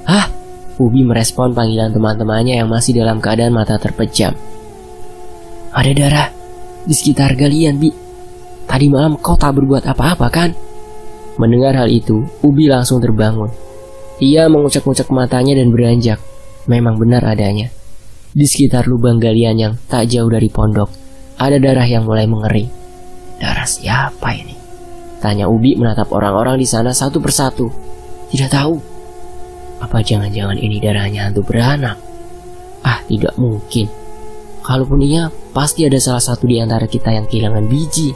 Speaker 2: "Hah?" Ubi merespon panggilan teman-temannya yang masih dalam keadaan mata terpejam. "Ada darah di sekitar galian, Bi. Tadi malam kau tak berbuat apa-apa kan?" Mendengar hal itu, Ubi langsung terbangun. Ia mengucek-ngucek matanya dan beranjak. Memang benar adanya. Di sekitar lubang galian yang tak jauh dari pondok, ada darah yang mulai mengering. "Darah siapa ini?" tanya Ubi menatap orang-orang di sana satu persatu. "Tidak tahu. Apa jangan-jangan ini darahnya hantu beranak? Ah, tidak mungkin. Kalaupun iya, pasti ada salah satu di antara kita yang kehilangan biji."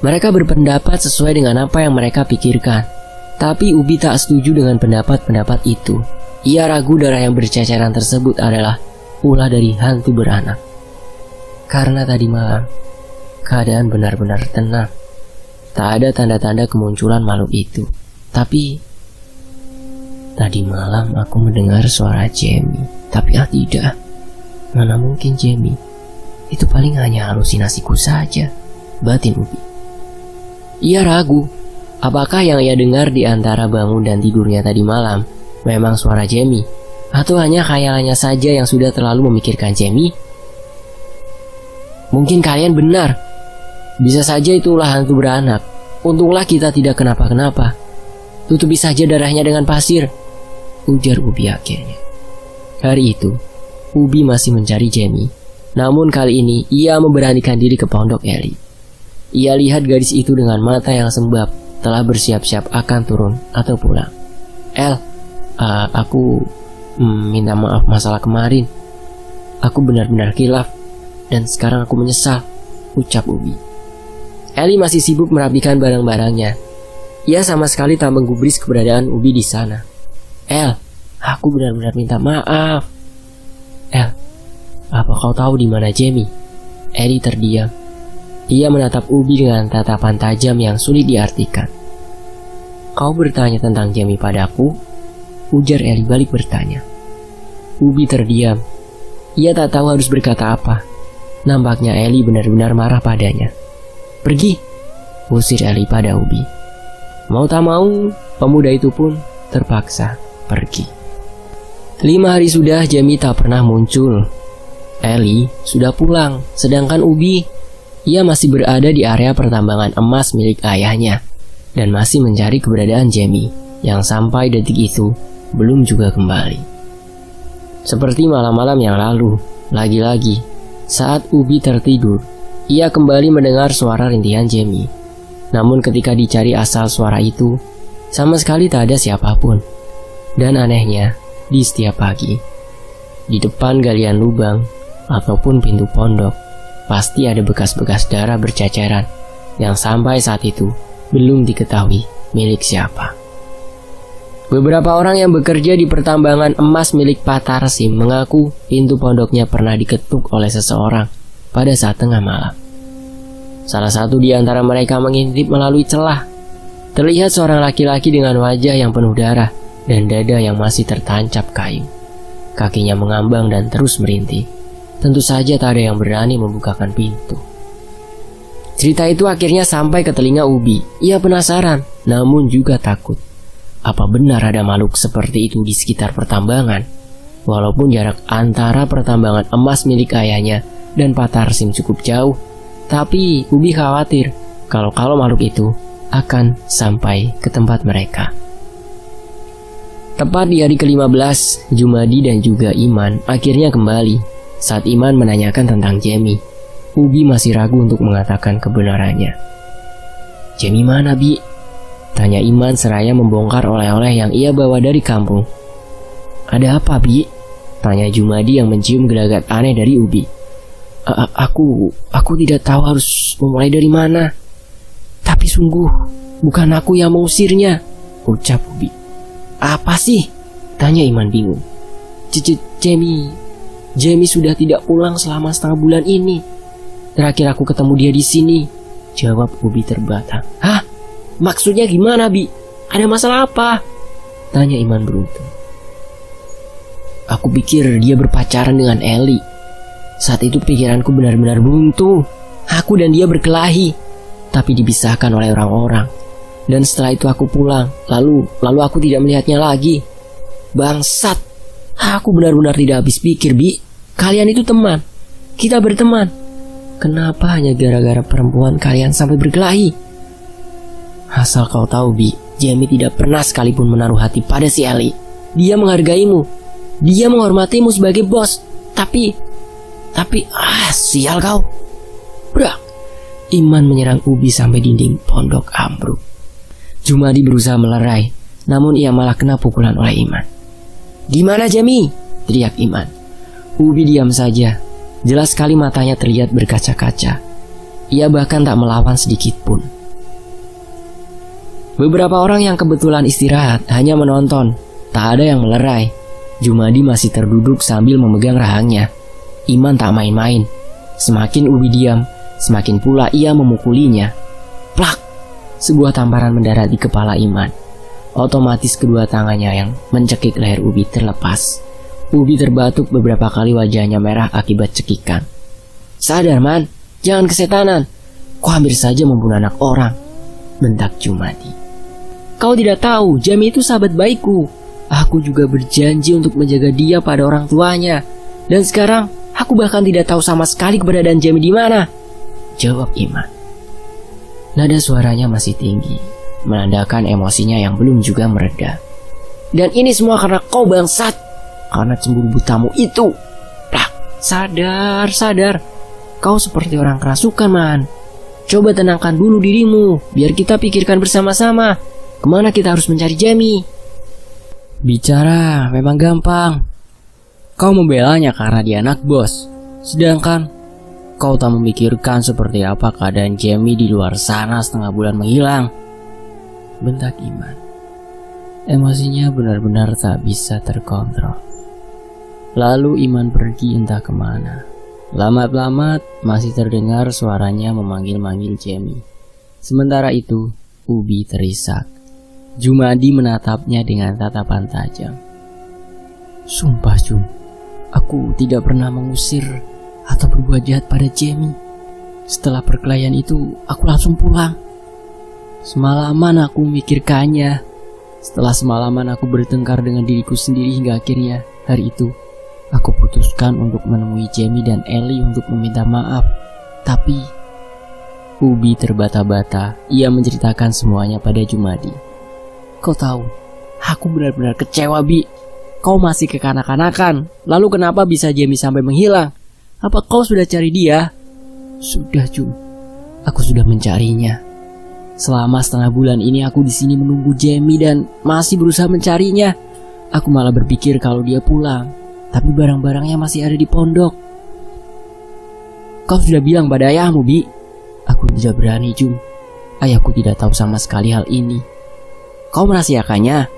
Speaker 2: Mereka berpendapat sesuai dengan apa yang mereka pikirkan. Tapi Ubi tak setuju dengan pendapat-pendapat itu. Ia ragu darah yang berceceran tersebut adalah ulah dari hantu beranak. Karena tadi malam, keadaan benar-benar tenang. Tak ada tanda-tanda kemunculan makhluk itu. Tapi, tadi malam aku mendengar suara Jamie. Tapi tidak. Mana mungkin Jamie? Itu paling hanya halusinasiku saja, batin Ubi. Ia ragu, apakah yang ia dengar di antara bangun dan tidurnya tadi malam memang suara Jamie, atau hanya khayalannya saja yang sudah terlalu memikirkan Jamie? Mungkin kalian benar. Bisa saja itulah hantu beranak. Untunglah kita tidak kenapa-kenapa. Tutupi saja darahnya dengan pasir, ujar Ubi akhirnya. Hari itu, Ubi masih mencari Jamie. Namun kali ini ia memberanikan diri ke pondok Eli. Ia lihat gadis itu dengan mata yang sembab, telah bersiap-siap akan turun atau pulang. "El, aku minta maaf masalah kemarin. Aku benar-benar khilaf dan sekarang aku menyesal," ucap Ubi. Eli masih sibuk merapikan barang-barangnya. Ia sama sekali tak menggubris keberadaan Ubi di sana. "El, aku benar-benar minta maaf." "El, apa kau tahu di mana Jamie?" Eli terdiam. Ia menatap Ubi dengan tatapan tajam yang sulit diartikan. "Kau bertanya tentang Jamie padaku?" ujar Eli balik bertanya. Ubi terdiam. Ia tak tahu harus berkata apa. Nampaknya Eli benar-benar marah padanya. "Pergi," usir Eli pada Ubi. Mau tak mau, pemuda itu pun terpaksa pergi. 5 hari sudah Jamie tak pernah muncul. Eli sudah pulang, sedangkan Ubi, ia masih berada di area pertambangan emas milik ayahnya dan masih mencari keberadaan Jamie yang sampai detik itu belum juga kembali. Seperti malam-malam yang lalu, lagi-lagi saat Ubi tertidur, ia kembali mendengar suara rintihan Jamie. Namun ketika dicari asal suara itu, sama sekali tak ada siapapun. Dan anehnya, di setiap pagi, di depan galian lubang ataupun pintu pondok, pasti ada bekas-bekas darah berceceran yang sampai saat itu belum diketahui milik siapa. Beberapa orang yang bekerja di pertambangan emas milik Pak Tarsim mengaku pintu pondoknya pernah diketuk oleh seseorang pada saat tengah malam. Salah satu di antara mereka mengintip melalui celah. Terlihat seorang laki-laki dengan wajah yang penuh darah dan dada yang masih tertancap kayu. Kakinya mengambang dan terus merintih. Tentu saja tak ada yang berani membukakan pintu. Cerita itu akhirnya sampai ke telinga Ubi. Ia penasaran, namun juga takut. Apa benar ada makhluk seperti itu di sekitar pertambangan? Walaupun jarak antara pertambangan emas milik ayahnya dan Pak Tarsim cukup jauh, tapi Ubi khawatir kalau makhluk itu akan sampai ke tempat mereka. Tepat di hari ke-15, Jumadi dan juga Iman akhirnya kembali. Saat Iman menanyakan tentang Jamie, Ubi masih ragu untuk mengatakan kebenarannya. "Jamie mana, Bi?" tanya Iman seraya membongkar oleh-oleh yang ia bawa dari kampung. "Ada apa, Bi?" tanya Jumadi yang mencium gelagat aneh dari Ubi. Aku tidak tahu harus memulai dari mana. Tapi sungguh, bukan aku yang mengusirnya," ucap Ubi. "Apa sih?" tanya Iman bingung. Jamie sudah tidak pulang selama setengah bulan ini. Terakhir aku ketemu dia di sini," jawab Ubi terbata. "Hah? Maksudnya gimana, Bi? Ada masalah apa?" tanya Iman beruntung. Aku pikir dia berpacaran dengan Ellie. Saat itu pikiranku benar-benar buntu. Aku dan dia berkelahi, tapi dipisahkan oleh orang-orang. Dan setelah itu aku pulang. Lalu aku tidak melihatnya lagi. Bangsat. Aku benar-benar tidak habis pikir, Bi. Kalian itu teman. Kita berteman. Kenapa hanya gara-gara perempuan kalian sampai berkelahi? Asal kau tahu, Bi, Jamie tidak pernah sekalipun menaruh hati pada si Ellie. Dia menghargaimu. Dia menghormatimu sebagai bos. Tapi sial kau. Brak. Iman menyerang Ubi sampai dinding pondok ambruk. Jumadi berusaha melerai, namun ia malah kena pukulan oleh Iman. "Di mana Jamie?" teriak Iman. Ubi diam saja. Jelas sekali matanya terlihat berkaca-kaca. Ia bahkan tak melawan sedikit pun. Beberapa orang yang kebetulan istirahat hanya menonton. Tak ada yang melerai. Jumadi masih terduduk sambil memegang rahangnya. Iman tak main-main. Semakin Ubi diam, semakin pula ia memukulinya. Plak! Sebuah tamparan mendarat di kepala Iman. Otomatis kedua tangannya yang mencekik leher Ubi terlepas. Ubi terbatuk beberapa kali, wajahnya merah akibat cekikan. "Sadar, Man, jangan kesetanan. Kau hampir saja membunuh anak orang," bentak Jumadi. "Kau tidak tahu, Jamie itu sahabat baikku. Aku juga berjanji untuk menjaga dia pada orang tuanya. Dan sekarang, aku bahkan tidak tahu sama sekali keberadaan Jamie di mana," jawab Iman. Nada suaranya masih tinggi, menandakan emosinya yang belum juga mereda. "Dan ini semua karena kau, bangsat. Karena cemburu butamu itu. Plak, sadar. Kau seperti orang kerasukan, Man. Coba tenangkan dulu dirimu, biar kita pikirkan bersama-sama. Kemana kita harus mencari Jamie?"
Speaker 1: Bicara memang gampang. Kau membelanya karena dia anak bos. Sedangkan kau tak memikirkan seperti apa keadaan Jamie di luar sana setengah bulan menghilang, bentak Iman. Emosinya benar-benar tak bisa terkontrol. Lalu Iman pergi entah kemana. Lamat-lamat masih terdengar suaranya memanggil-manggil Jamie. Sementara itu, Ubi terisak. Jumadi menatapnya dengan tatapan tajam. "Sumpah, Jum, aku tidak pernah mengusir atau berbuat jahat pada Jamie. Setelah perkelahian itu, aku langsung pulang. Semalaman aku memikirkannya. Setelah semalaman aku bertengkar dengan diriku sendiri hingga akhirnya hari itu, aku putuskan untuk menemui Jamie dan Ellie untuk meminta maaf. Tapi..." Ubi terbata-bata. Ia menceritakan semuanya pada Jumadi. "Kau tahu, aku benar-benar kecewa, Bi. Kau masih kekanak-kanakan. Lalu kenapa bisa Jamie sampai menghilang? Apa kau sudah cari dia?" "Sudah, Jum. Aku sudah mencarinya. Selama setengah bulan ini aku di sini menunggu Jamie dan masih berusaha mencarinya. Aku malah berpikir kalau dia pulang, tapi barang-barangnya masih ada di pondok." "Kau sudah bilang pada ayahmu, Bi?" "Aku tidak berani, Jum. Ayahku tidak tahu sama sekali hal ini." "Kau merahasiakannya?"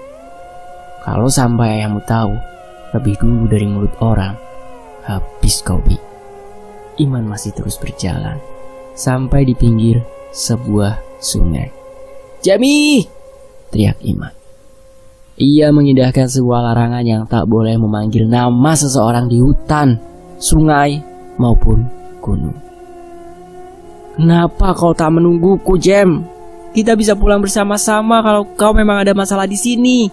Speaker 1: "Kalau sampai ayahmu tahu lebih dulu dari mulut orang, habis kau, Bi." Iman masih terus berjalan sampai di pinggir sebuah sungai. "Jamie!" teriak Iman. Ia mengindahkan sebuah larangan yang tak boleh memanggil nama seseorang di hutan, sungai, maupun gunung. "Kenapa kau tak menungguku, Jam? Kita bisa pulang bersama-sama kalau kau memang ada masalah di sini.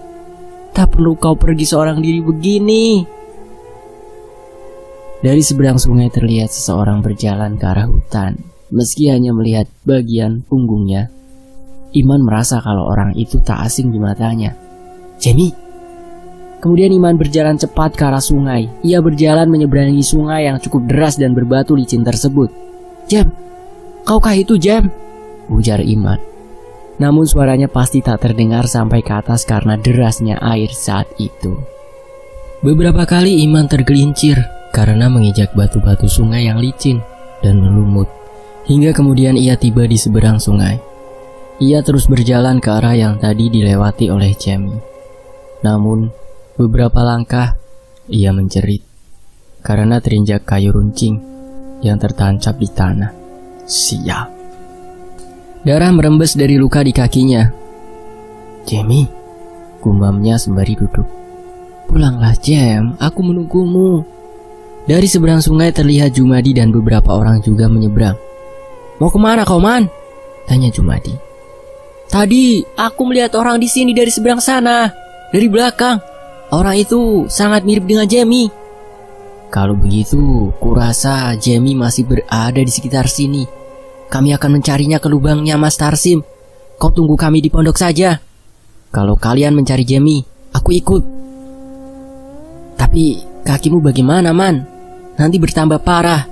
Speaker 1: Tak perlu kau pergi seorang diri begini." Dari seberang sungai terlihat seseorang berjalan ke arah hutan. Meski hanya melihat bagian punggungnya, Iman merasa kalau orang itu tak asing di matanya. "Jamie!" Kemudian Iman berjalan cepat ke arah sungai. Ia berjalan menyeberangi sungai yang cukup deras dan berbatu licin tersebut. "Jam, kaukah itu, Jam?" ujar Iman. Namun suaranya pasti tak terdengar sampai ke atas karena derasnya air saat itu. Beberapa kali Iman tergelincir karena menginjak batu-batu sungai yang licin dan berlumut. Hingga kemudian ia tiba di seberang sungai. Ia terus berjalan ke arah yang tadi dilewati oleh Jamie. Namun beberapa langkah ia menjerit karena terinjak kayu runcing yang tertancap di tanah. Sial. Darah merembes dari luka di kakinya. "Jamie," gumamnya sembari duduk. Pulanglah Jem, aku menunggumu. Dari seberang sungai terlihat Jumadi dan beberapa orang juga menyeberang. Mau kemana kau, Man? Tanya Jumadi. Tadi aku melihat orang di sini dari seberang sana, dari belakang. Orang itu sangat mirip dengan Jamie. Kalau begitu, kurasa Jamie masih berada di sekitar sini. Kami akan mencarinya ke lubangnya Mas Tarsim. Kau tunggu kami di pondok saja. Kalau kalian mencari Jamie, aku ikut. Tapi kakimu bagaimana, Man? Nanti bertambah parah.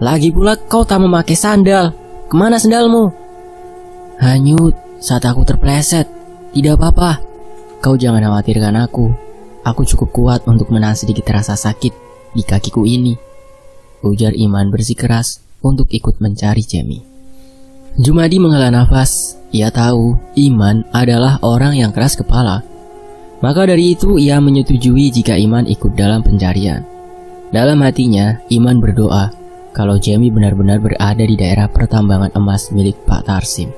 Speaker 1: Lagi pula kau tak memakai sandal. Kemana sandalmu? Hanyut saat aku terpleset. Tidak apa-apa. Kau jangan khawatirkan aku. Aku cukup kuat untuk menahan sedikit rasa sakit di kakiku ini, ujar Iman bersikeras untuk ikut mencari Jamie. Jumadi menghela nafas. Ia tahu Iman adalah orang yang keras kepala. Maka dari itu ia menyetujui jika Iman ikut dalam pencarian. Dalam hatinya, Iman berdoa kalau Jamie benar-benar berada di daerah pertambangan emas milik Pak Tarsim.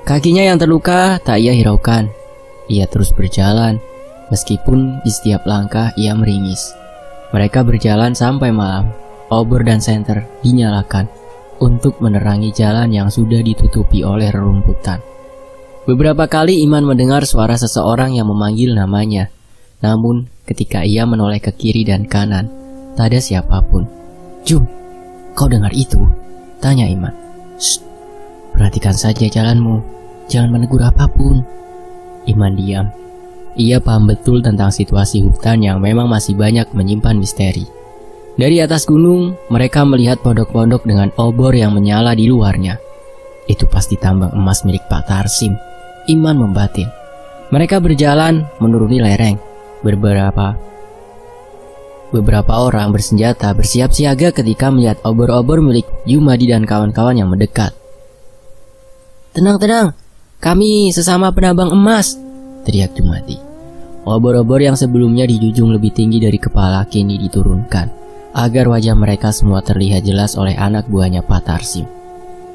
Speaker 1: Kakinya yang terluka tak ia hiraukan. Ia terus berjalan, meskipun di setiap langkah ia meringis. Mereka berjalan sampai malam. Obor dan senter dinyalakan untuk menerangi jalan yang sudah ditutupi oleh rerumputan. Beberapa kali Iman mendengar suara seseorang yang memanggil namanya. Namun ketika ia menoleh ke kiri dan kanan, tak ada siapapun. Jum, kau dengar itu? Tanya Iman. Shh, perhatikan saja jalanmu. Jangan menegur apapun. Iman diam. Ia paham betul tentang situasi hutan yang memang masih banyak menyimpan misteri. Dari atas gunung, mereka melihat pondok-pondok dengan obor yang menyala di luarnya. Itu pasti tambang emas milik Pak Tarsim. Iman membatin. Mereka berjalan menuruni lereng. Beberapa orang bersenjata bersiap siaga ketika melihat obor-obor milik Jumadi dan kawan-kawan yang mendekat. Tenang, kami sesama penambang emas, teriak Jumadi. Obor-obor yang sebelumnya dijunjung lebih tinggi dari kepala kini diturunkan, agar wajah mereka semua terlihat jelas oleh anak buahnya Pak Tarsim.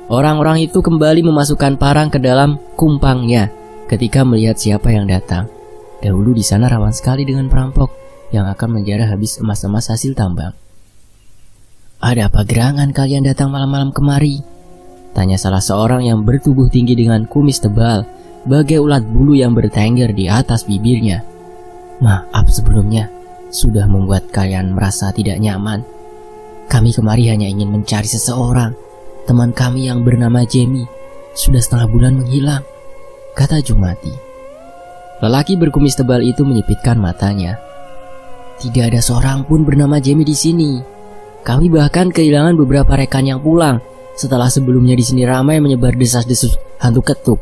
Speaker 1: Orang-orang itu kembali memasukkan parang ke dalam kumpangnya ketika melihat siapa yang datang. Dahulu di sana rawan sekali dengan perampok yang akan menjarah habis emas-emas hasil tambang. Ada apa gerangan kalian datang malam-malam kemari? Tanya salah seorang yang bertubuh tinggi dengan kumis tebal, bagai ulat bulu yang bertengger di atas bibirnya. Maaf sebelumnya, sudah membuat kalian merasa tidak nyaman. Kami kemari hanya ingin mencari seseorang. Teman kami yang bernama Jamie sudah setengah bulan menghilang, kata Jumadi. Lelaki berkumis tebal itu menyipitkan matanya. Tidak ada seorang pun bernama Jamie di sini. Kami bahkan kehilangan beberapa rekan yang pulang setelah sebelumnya di sini ramai menyebar desas-desus hantu ketuk.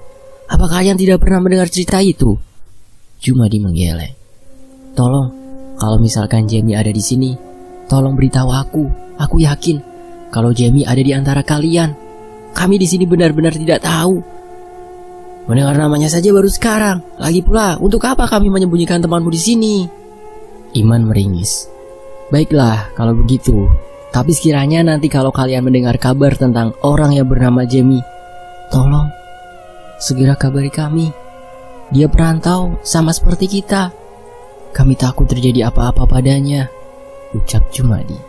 Speaker 1: Apa kalian tidak pernah mendengar cerita itu? Jumadi menggeleng. Tolong, kalau misalkan Jamie ada di sini, tolong beritahu aku. Aku yakin kalau Jamie ada di antara kalian. Kami di sini benar-benar tidak tahu. Mendengar namanya saja baru sekarang. Lagi pula, untuk apa kami menyembunyikan temanmu di sini? Iman meringis. Baiklah, kalau begitu. Tapi sekiranya nanti kalau kalian mendengar kabar tentang orang yang bernama Jamie, tolong segera kabari kami. Dia perantau sama seperti kita. Kami takut terjadi apa-apa padanya, ucap Jumadi.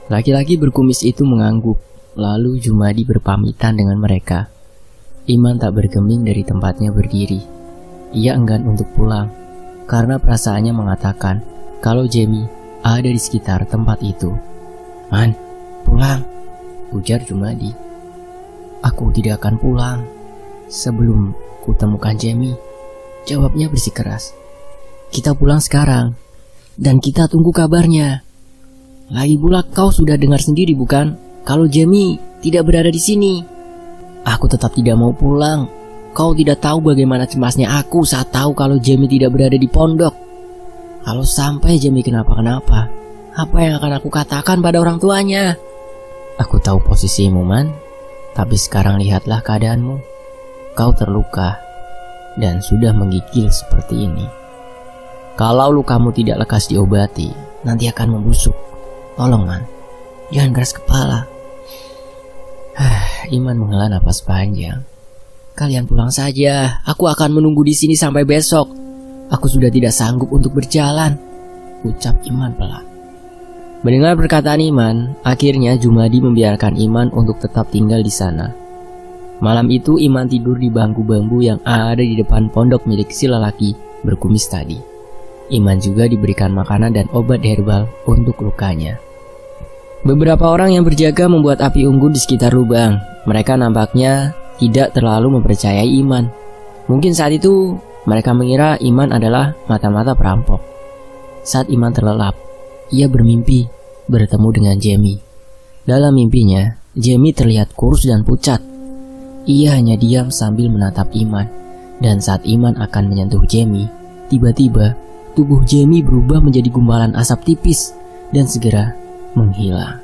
Speaker 1: Laki-laki berkumis itu mengangguk, lalu Jumadi berpamitan dengan mereka. Iman tak bergeming dari tempatnya berdiri. Ia enggan untuk pulang, karena perasaannya mengatakan kalau Jamie ada di sekitar tempat itu. Man, pulang, ujar Jumadi. Aku tidak akan pulang sebelum kutemukan Jamie, jawabnya bersikeras. Kita pulang sekarang, dan kita tunggu kabarnya. Lagi pula kau sudah dengar sendiri bukan, kalau Jamie tidak berada di sini. Aku tetap tidak mau pulang. Kau tidak tahu bagaimana cemasnya aku saat tahu kalau Jamie tidak berada di pondok. Kalau sampai Jamie kenapa-kenapa, apa yang akan aku katakan pada orang tuanya? Aku tahu posisimu, Man. Tapi sekarang lihatlah keadaanmu. Kau terluka dan sudah menggigil seperti ini. Kalau lukamu tidak lekas diobati, nanti akan membusuk. Tolong, Man, jangan keras kepala. Iman menghela napas panjang. Kalian pulang saja. Aku akan menunggu di sini sampai besok.
Speaker 2: Aku sudah tidak sanggup untuk berjalan, ucap Iman pelan. Mendengar perkataan Iman, akhirnya Jumadi membiarkan Iman untuk tetap tinggal di sana. Malam itu Iman tidur di bangku bambu yang ada di depan pondok milik si lelaki berkumis tadi. Iman juga diberikan makanan dan obat herbal untuk lukanya. Beberapa orang yang berjaga membuat api unggun di sekitar lubang. Mereka nampaknya tidak terlalu mempercayai Iman. Mungkin saat itu mereka mengira Iman adalah mata-mata perampok. Saat Iman terlelap, ia bermimpi bertemu dengan Jamie. Dalam mimpinya, Jamie terlihat kurus dan pucat. Ia hanya diam sambil menatap Iman. Dan saat Iman akan menyentuh Jamie, tiba-tiba tubuh Jamie berubah menjadi gumpalan asap tipis dan segera menghilang.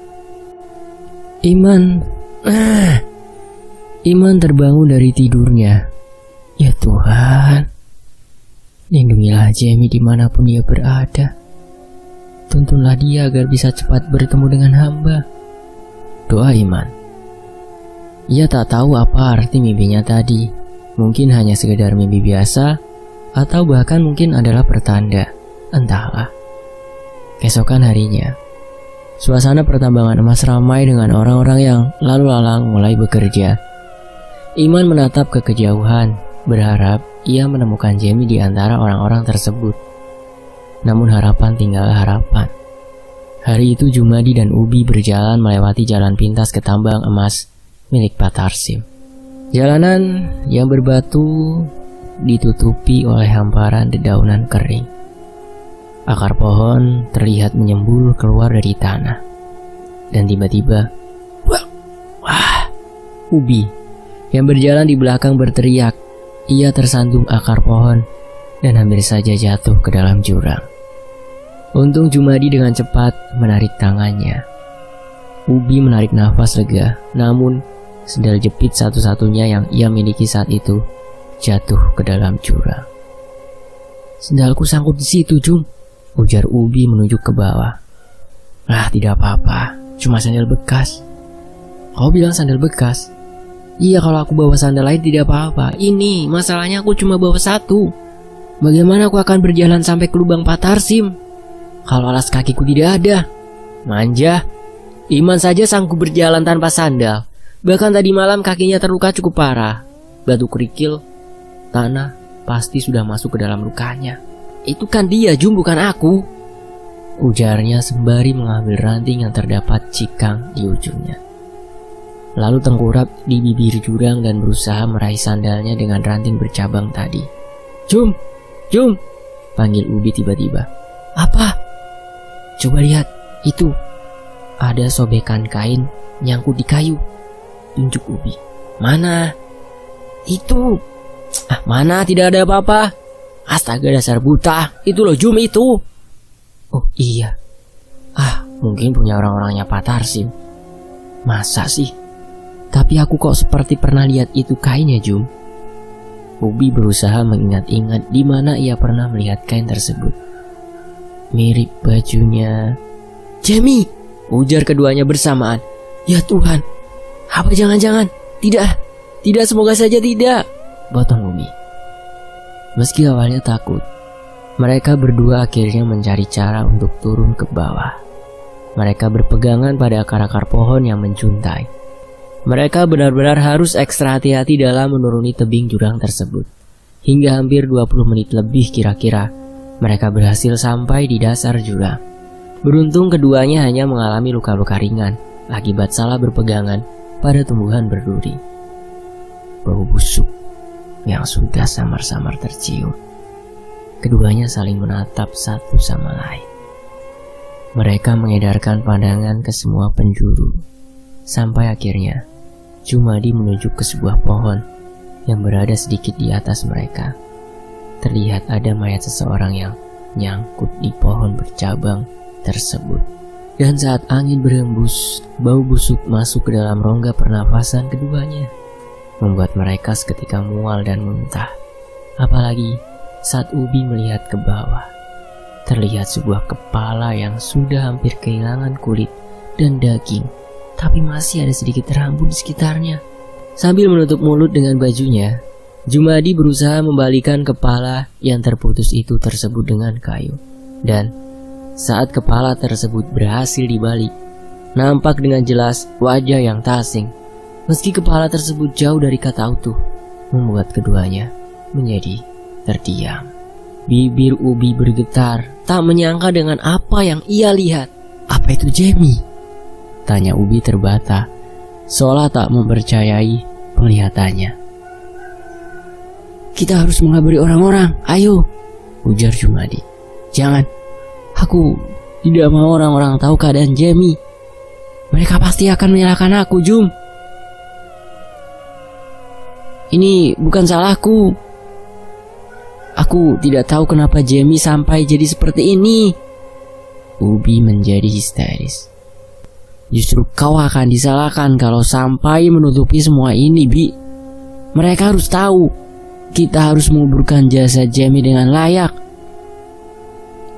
Speaker 2: Iman terbangun dari tidurnya. Ya Tuhan, lindungilah Jamie dimanapun dia berada. Tuntunlah dia agar bisa cepat bertemu dengan hamba. Doa Iman. Ia tak tahu apa arti mimpinya tadi. Mungkin hanya sekedar mimpi biasa, atau bahkan mungkin adalah pertanda. Entahlah. Keesokan harinya, suasana pertambangan emas ramai dengan orang-orang yang lalu lalang mulai bekerja. Iman menatap ke kejauhan, berharap ia menemukan Jamie di antara orang-orang tersebut. Namun harapan tinggallah harapan. Hari itu Jumadi dan Ubi berjalan melewati jalan pintas ke tambang emas milik Pak Tarsim. Jalanan yang berbatu ditutupi oleh hamparan dedaunan kering. Akar pohon terlihat menyembul keluar dari tanah. Dan tiba-tiba, wah, Ubi yang berjalan di belakang berteriak. Ia tersandung akar pohon dan hampir saja jatuh ke dalam jurang. Untung Jumadi dengan cepat menarik tangannya. Ubi menarik nafas lega, namun sendal jepit satu-satunya yang ia miliki saat itu jatuh ke dalam jurang. Sendalku sangkut di situ, Jum, ujar Ubi menunjuk ke bawah. Ah, tidak apa-apa, cuma sandal bekas. Kau bilang sandal bekas? Iya, kalau aku bawa sandal lain tidak apa-apa. Ini masalahnya aku cuma bawa satu. Bagaimana aku akan berjalan sampai ke lubang Pak Tarsim kalau alas kakiku tidak ada? Manja. Iman saja sanggup berjalan tanpa sandal. Bahkan tadi malam kakinya terluka cukup parah. Batu kerikil, tanah pasti sudah masuk ke dalam lukanya. Itu kan dia, Jum, bukan aku, ujarnya sembari mengambil ranting yang terdapat cikang di ujungnya. Lalu tengkurap di bibir jurang dan berusaha meraih sandalnya dengan ranting bercabang tadi. Jum, Jum, panggil Ubi tiba-tiba. Apa? Coba lihat, itu. Ada sobekan kain nyangkut di kayu. Tunjuk Ubi. Mana? Itu. Mana, tidak ada apa-apa. Astaga, dasar buta. Itu loh, Jum, itu. Oh iya. Mungkin punya orang-orangnya Pak Tarsim. Masa sih? Tapi aku kok seperti pernah lihat itu kainnya, Jum. Ubi berusaha mengingat-ingat di mana ia pernah melihat kain tersebut. Mirip bajunya Jamie, ujar keduanya bersamaan. Ya Tuhan, apa jangan-jangan? Tidak, semoga saja tidak, botol Ubi. Meski awalnya takut, mereka berdua akhirnya mencari cara untuk turun ke bawah. Mereka berpegangan pada akar-akar pohon yang menjuntai. Mereka benar-benar harus ekstra hati-hati dalam menuruni tebing jurang tersebut. Hingga hampir 20 menit lebih kira-kira, mereka berhasil sampai di dasar jurang. Beruntung keduanya hanya mengalami luka-luka ringan akibat salah berpegangan pada tumbuhan berduri. Bau busuk yang sudah samar-samar tercium. Keduanya saling menatap satu sama lain. Mereka mengedarkan pandangan ke semua penjuru. Sampai akhirnya Jumadi menunjuk ke sebuah pohon yang berada sedikit di atas mereka. Terlihat ada mayat seseorang yang nyangkut di pohon bercabang tersebut. Dan saat angin berhembus, bau busuk masuk ke dalam rongga pernafasan keduanya, membuat mereka seketika mual dan muntah. Apalagi saat Ubi melihat ke bawah, terlihat sebuah kepala yang sudah hampir kehilangan kulit dan daging, tapi masih ada sedikit rambut di sekitarnya. Sambil menutup mulut dengan bajunya, Jumadi berusaha membalikan kepala yang terputus itu tersebut dengan kayu. Dan saat kepala tersebut berhasil dibalik, nampak dengan jelas wajah yang tak asing. Meski kepala tersebut jauh dari kata utuh, membuat keduanya menjadi terdiam. Bibir Ubi bergetar, tak menyangka dengan apa yang ia lihat.
Speaker 1: Apa itu Jamie? Tanya Ubi terbata, seolah tak mempercayai penglihatannya. Kita harus mengabari orang-orang, ayo, ujar Jumadi. Jangan, aku tidak mau orang-orang tahu keadaan Jamie. Mereka pasti akan menyalahkan aku, Jum. Ini bukan salahku. Aku tidak tahu kenapa Jamie sampai jadi seperti ini. Ubi menjadi histeris. Justru kau akan disalahkan kalau sampai menutupi semua ini, Bi. Mereka harus tahu. Kita harus menguburkan jasad Jamie dengan layak.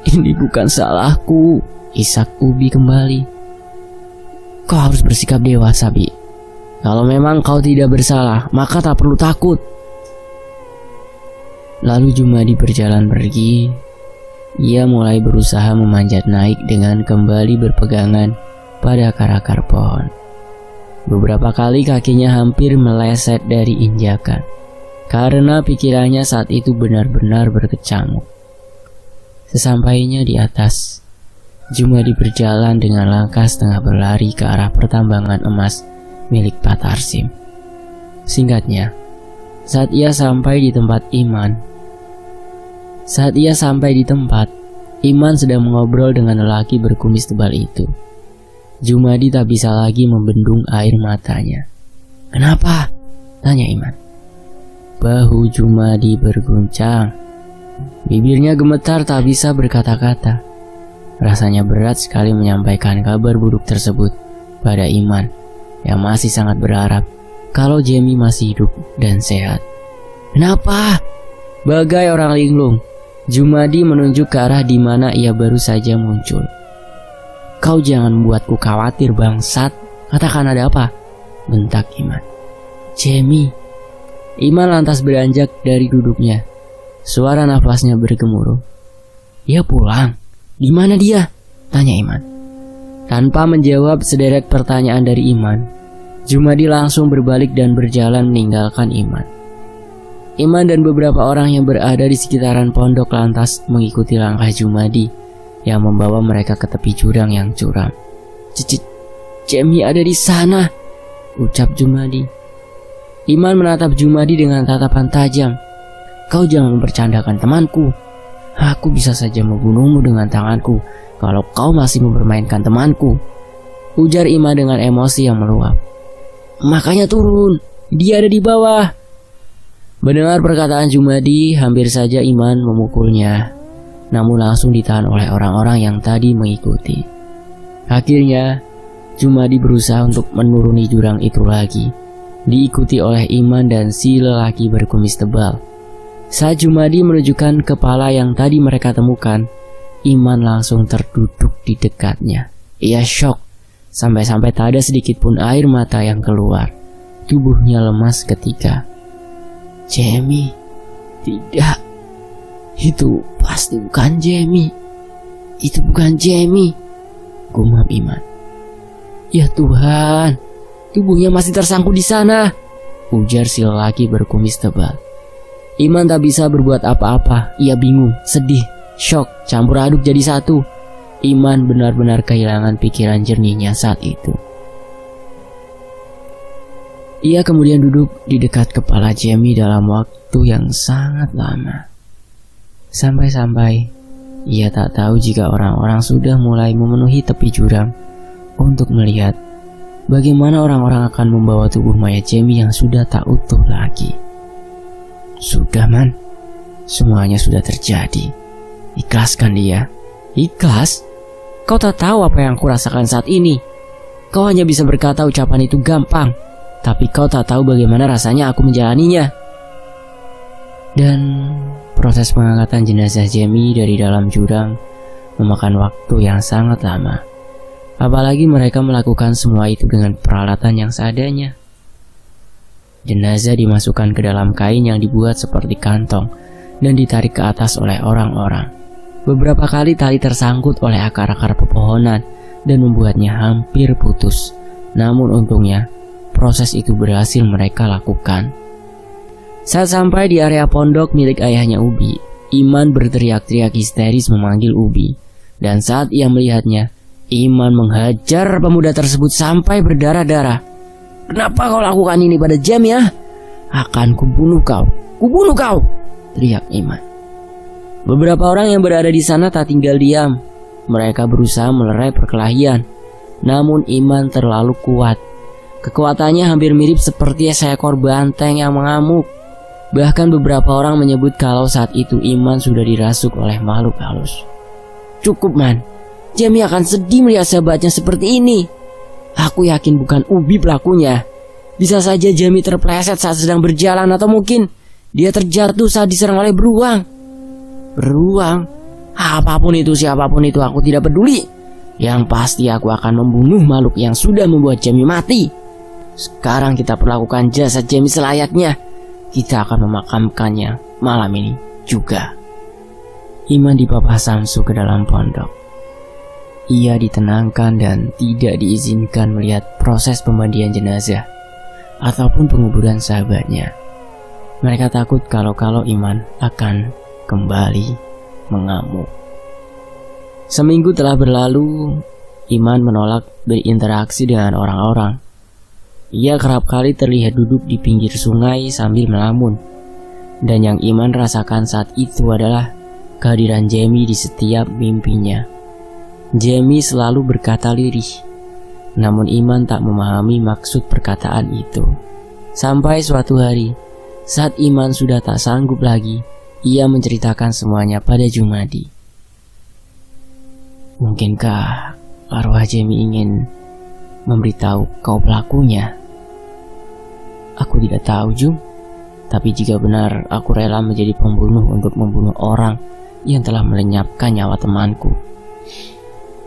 Speaker 1: Ini bukan salahku, isak Ubi kembali. Kau harus bersikap dewasa, Bi. Kalau memang kau tidak bersalah, maka tak perlu takut. Lalu Jumadi berjalan pergi. Ia mulai berusaha memanjat naik dengan kembali berpegangan pada akar-akar pohon. Beberapa kali kakinya hampir meleset dari injakan, karena pikirannya saat itu benar-benar berkecamuk. Sesampainya di atas, Jumadi berjalan dengan langkah setengah berlari ke arah pertambangan emas milik Pak Tarsim. Singkatnya, saat ia sampai di tempat Iman sedang mengobrol dengan lelaki berkumis tebal itu. Jumadi tak bisa lagi membendung air matanya. Kenapa? Tanya Iman. Bahu Jumadi berguncang. Bibirnya gemetar tak bisa berkata-kata. Rasanya berat sekali menyampaikan kabar buruk tersebut pada Iman yang masih sangat berharap kalau Jamie masih hidup dan sehat. Kenapa? Bagai orang linglung, Jumadi menunjuk ke arah di mana ia baru saja muncul. Kau jangan membuatku khawatir, bangsat. Katakan ada apa? Bentak Iman. Jamie. Iman lantas beranjak dari duduknya. Suara nafasnya bergemuruh. Dia pulang. Di mana dia? Tanya Iman. Tanpa menjawab sederet pertanyaan dari Iman, Jumadi langsung berbalik dan berjalan meninggalkan Iman. Iman dan beberapa orang yang berada di sekitaran pondok lantas mengikuti langkah Jumadi yang membawa mereka ke tepi jurang yang curam. Jamie ada di sana, ucap Jumadi. Iman menatap Jumadi dengan tatapan tajam. Kau jangan mempercandakan temanku. Aku bisa saja membunuhmu dengan tanganku kalau kau masih mempermainkan temanku, ujar Iman dengan emosi yang meluap. Makanya turun, dia ada di bawah. Mendengar perkataan Jumadi, hampir saja Iman memukulnya, namun langsung ditahan oleh orang-orang yang tadi mengikuti. Akhirnya, Jumadi berusaha untuk menuruni jurang itu lagi, diikuti oleh Iman dan si lelaki berkumis tebal. Saat Jumadi menunjukkan kepala yang tadi mereka temukan, Iman langsung terduduk di dekatnya. Ia syok, sampai-sampai tak ada sedikit pun air mata yang keluar. Tubuhnya lemas ketika. Jamie, tidak. Itu pasti bukan Jamie. Itu bukan Jamie, gumam Iman. Ya Tuhan, tubuhnya masih tersangkut di sana, ujar si lelaki berkumis tebal. Iman tak bisa berbuat apa-apa. Ia bingung, sedih, syok, campur aduk jadi satu. Iman benar-benar kehilangan pikiran jernihnya saat itu. Ia kemudian duduk di dekat kepala Jamie dalam waktu yang sangat lama. Sampai-sampai ia tak tahu jika orang-orang sudah mulai memenuhi tepi jurang untuk melihat bagaimana orang-orang akan membawa tubuh mayat Jamie yang sudah tak utuh lagi. Sudah, Man. Semuanya sudah terjadi. Ikhlaskan dia. Ikhlas? Kau tak tahu apa yang kurasakan saat ini. Kau hanya bisa berkata ucapan itu gampang, tapi kau tak tahu bagaimana rasanya aku menjalaninya. Dan proses pengangkatan jenazah Jamie dari dalam jurang memakan waktu yang sangat lama. Apalagi mereka melakukan semua itu dengan peralatan yang seadanya. Jenazah dimasukkan ke dalam kain yang dibuat seperti kantong dan ditarik ke atas oleh orang-orang. Beberapa kali tali tersangkut oleh akar-akar pepohonan dan membuatnya hampir putus. Namun untungnya, proses itu berhasil mereka lakukan. Saat sampai di area pondok milik ayahnya Ubi, Iman berteriak-teriak histeris memanggil Ubi. Dan saat ia melihatnya, Iman menghajar pemuda tersebut sampai berdarah-darah. "Kenapa kau lakukan ini pada Jem ya? Akan kubunuh kau, teriak Iman. Beberapa orang yang berada di sana tak tinggal diam. Mereka berusaha melerai perkelahian. Namun Iman terlalu kuat. Kekuatannya hampir mirip seperti seekor banteng yang mengamuk. Bahkan beberapa orang menyebut kalau saat itu Iman sudah dirasuk oleh makhluk halus. "Cukup, Man. Jamie akan sedih melihat sahabatnya seperti ini. Aku yakin bukan Ubi pelakunya. Bisa saja Jamie terpleset saat sedang berjalan, atau mungkin dia terjatuh saat diserang oleh beruang." "Beruang? Apapun itu, siapapun itu, aku tidak peduli. Yang pasti aku akan membunuh makhluk yang sudah membuat Jamie mati. Sekarang kita perlakukan jasad Jamie selayaknya. Kita akan memakamkannya malam ini juga." Iman dibawa Samsu ke dalam pondok. Ia ditenangkan dan tidak diizinkan melihat proses pemandian jenazah ataupun penguburan sahabatnya. Mereka takut kalau Iman akan kembali mengamuk. Seminggu telah berlalu, Iman menolak berinteraksi dengan orang-orang. Ia kerap kali terlihat duduk di pinggir sungai sambil melamun. Dan yang Iman rasakan saat itu adalah kehadiran Jamie di setiap mimpinya. Jamie selalu berkata lirih, namun Iman tak memahami maksud perkataan itu. Sampai suatu hari, saat Iman sudah tak sanggup lagi, ia menceritakan semuanya pada Jumadi. "Mungkinkah arwah Jamie ingin memberitahu kau pelakunya?" "Aku tidak tahu, Jum. Tapi jika benar, aku rela menjadi pembunuh untuk membunuh orang yang telah melenyapkan nyawa temanku."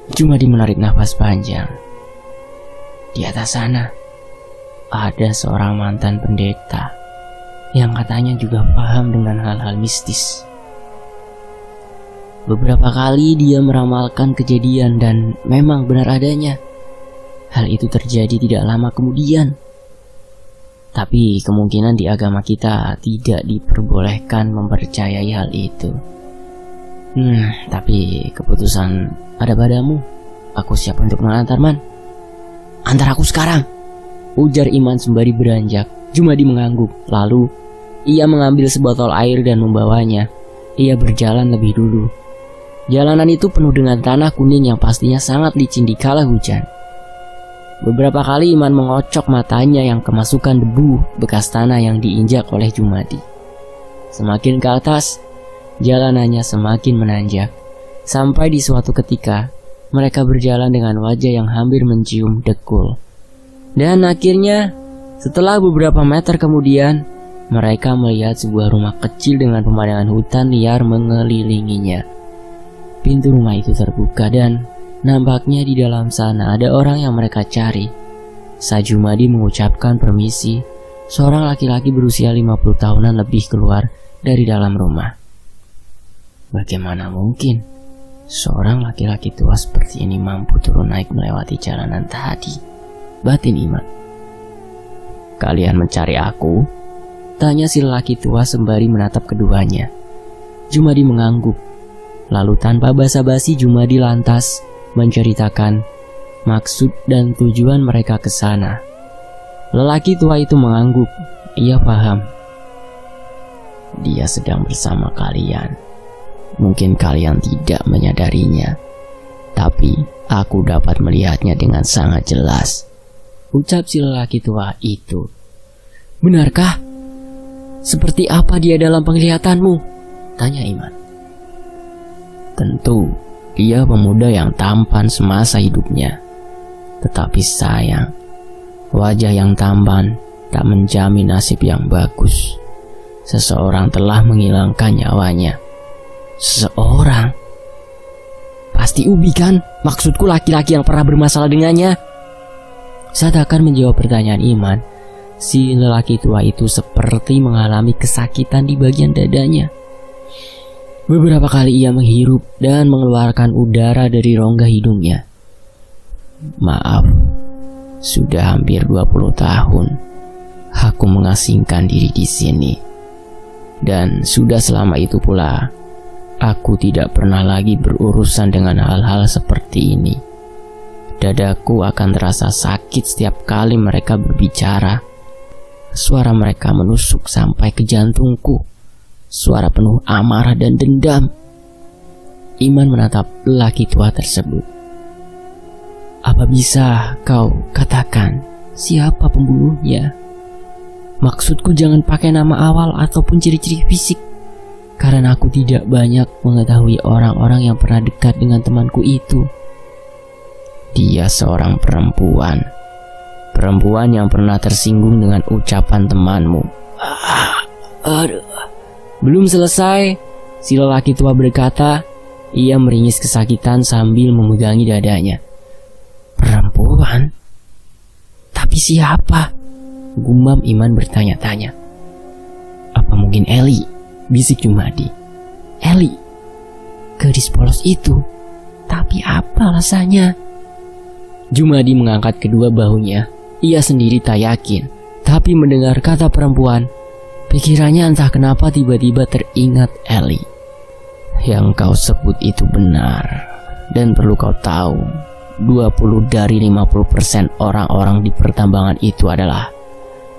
Speaker 1: Jumadi menarik nafas panjang. "Di atas sana ada seorang mantan pendeta yang katanya juga paham dengan hal-hal mistis. Beberapa kali dia meramalkan kejadian dan memang benar adanya. Hal itu terjadi tidak lama kemudian. Tapi kemungkinan di agama kita tidak diperbolehkan mempercayai hal itu. Tapi keputusan ada padamu. Aku siap untuk mengantar, Man." "Antar aku sekarang," ujar Iman sembari beranjak. Jumadi mengangguk. Lalu ia mengambil sebotol air dan membawanya. Ia berjalan lebih dulu. Jalanan itu penuh dengan tanah kuning yang pastinya sangat licin di kala hujan. Beberapa kali Iman mengocok matanya yang kemasukan debu bekas tanah yang diinjak oleh Jumadi. Semakin ke atas, jalanannya semakin menanjak. Sampai di suatu ketika, mereka berjalan dengan wajah yang hampir mencium dekul. Dan akhirnya, setelah beberapa meter kemudian, mereka melihat sebuah rumah kecil dengan pemandangan hutan liar mengelilinginya. Pintu rumah itu terbuka dan nampaknya di dalam sana ada orang yang mereka cari. Saat Jumadi mengucapkan permisi, seorang laki-laki berusia 50 tahunan lebih keluar dari dalam rumah. Bagaimana mungkin seorang laki-laki tua seperti ini mampu turun naik melewati jalanan tadi? Batin Iman. "Kalian mencari aku?" tanya si lelaki tua sembari menatap keduanya. Jumadi mengangguk. Lalu tanpa basa-basi Jumadi lantas menceritakan maksud dan tujuan mereka ke sana. Lelaki tua itu mengangguk. Ia paham. "Dia sedang bersama kalian. Mungkin kalian tidak menyadarinya, tapi aku dapat melihatnya dengan sangat jelas," ucap si lelaki tua itu. "Benarkah? Seperti apa dia dalam penglihatanmu?" tanya Iman. "Tentu, dia pemuda yang tampan semasa hidupnya. Tetapi sayang, wajah yang tampan tak menjamin nasib yang bagus. Seseorang telah menghilangkan nyawanya." "Seorang? Pasti Ubi kan? Maksudku laki-laki yang pernah bermasalah dengannya." Saat akan menjawab pertanyaan Iman, si lelaki tua itu seperti mengalami kesakitan di bagian dadanya. Beberapa kali ia menghirup dan mengeluarkan udara dari rongga hidungnya. Maaf, sudah hampir 20 tahun aku mengasingkan diri di sini. Dan sudah selama itu pula aku tidak pernah lagi berurusan dengan hal-hal seperti ini. Dadaku akan terasa sakit setiap kali mereka berbicara. Suara mereka menusuk sampai ke jantungku. Suara penuh amarah dan dendam. Iman menatap lelaki tua tersebut. Apa bisa kau katakan siapa pembunuhnya? Maksudku jangan pakai nama awal ataupun ciri-ciri fisik. Karena aku tidak banyak mengetahui orang-orang yang pernah dekat dengan temanku itu. Dia seorang perempuan yang pernah tersinggung dengan ucapan temanmu. Aduh. Belum selesai, si lelaki tua berkata. Ia meringis kesakitan sambil memegangi dadanya. Perempuan? Tapi siapa? Gumam Iman bertanya-tanya. Apa mungkin Eli? Bisik Jumadi. Eli? Gadis polos itu? Tapi apa alasannya? Jumadi mengangkat kedua bahunya. Ia sendiri tak yakin. Tapi mendengar kata perempuan, pikirannya entah kenapa tiba-tiba teringat Eli. Yang kau sebut itu benar. Dan perlu kau tahu, 20 dari 50% orang-orang di pertambangan itu adalah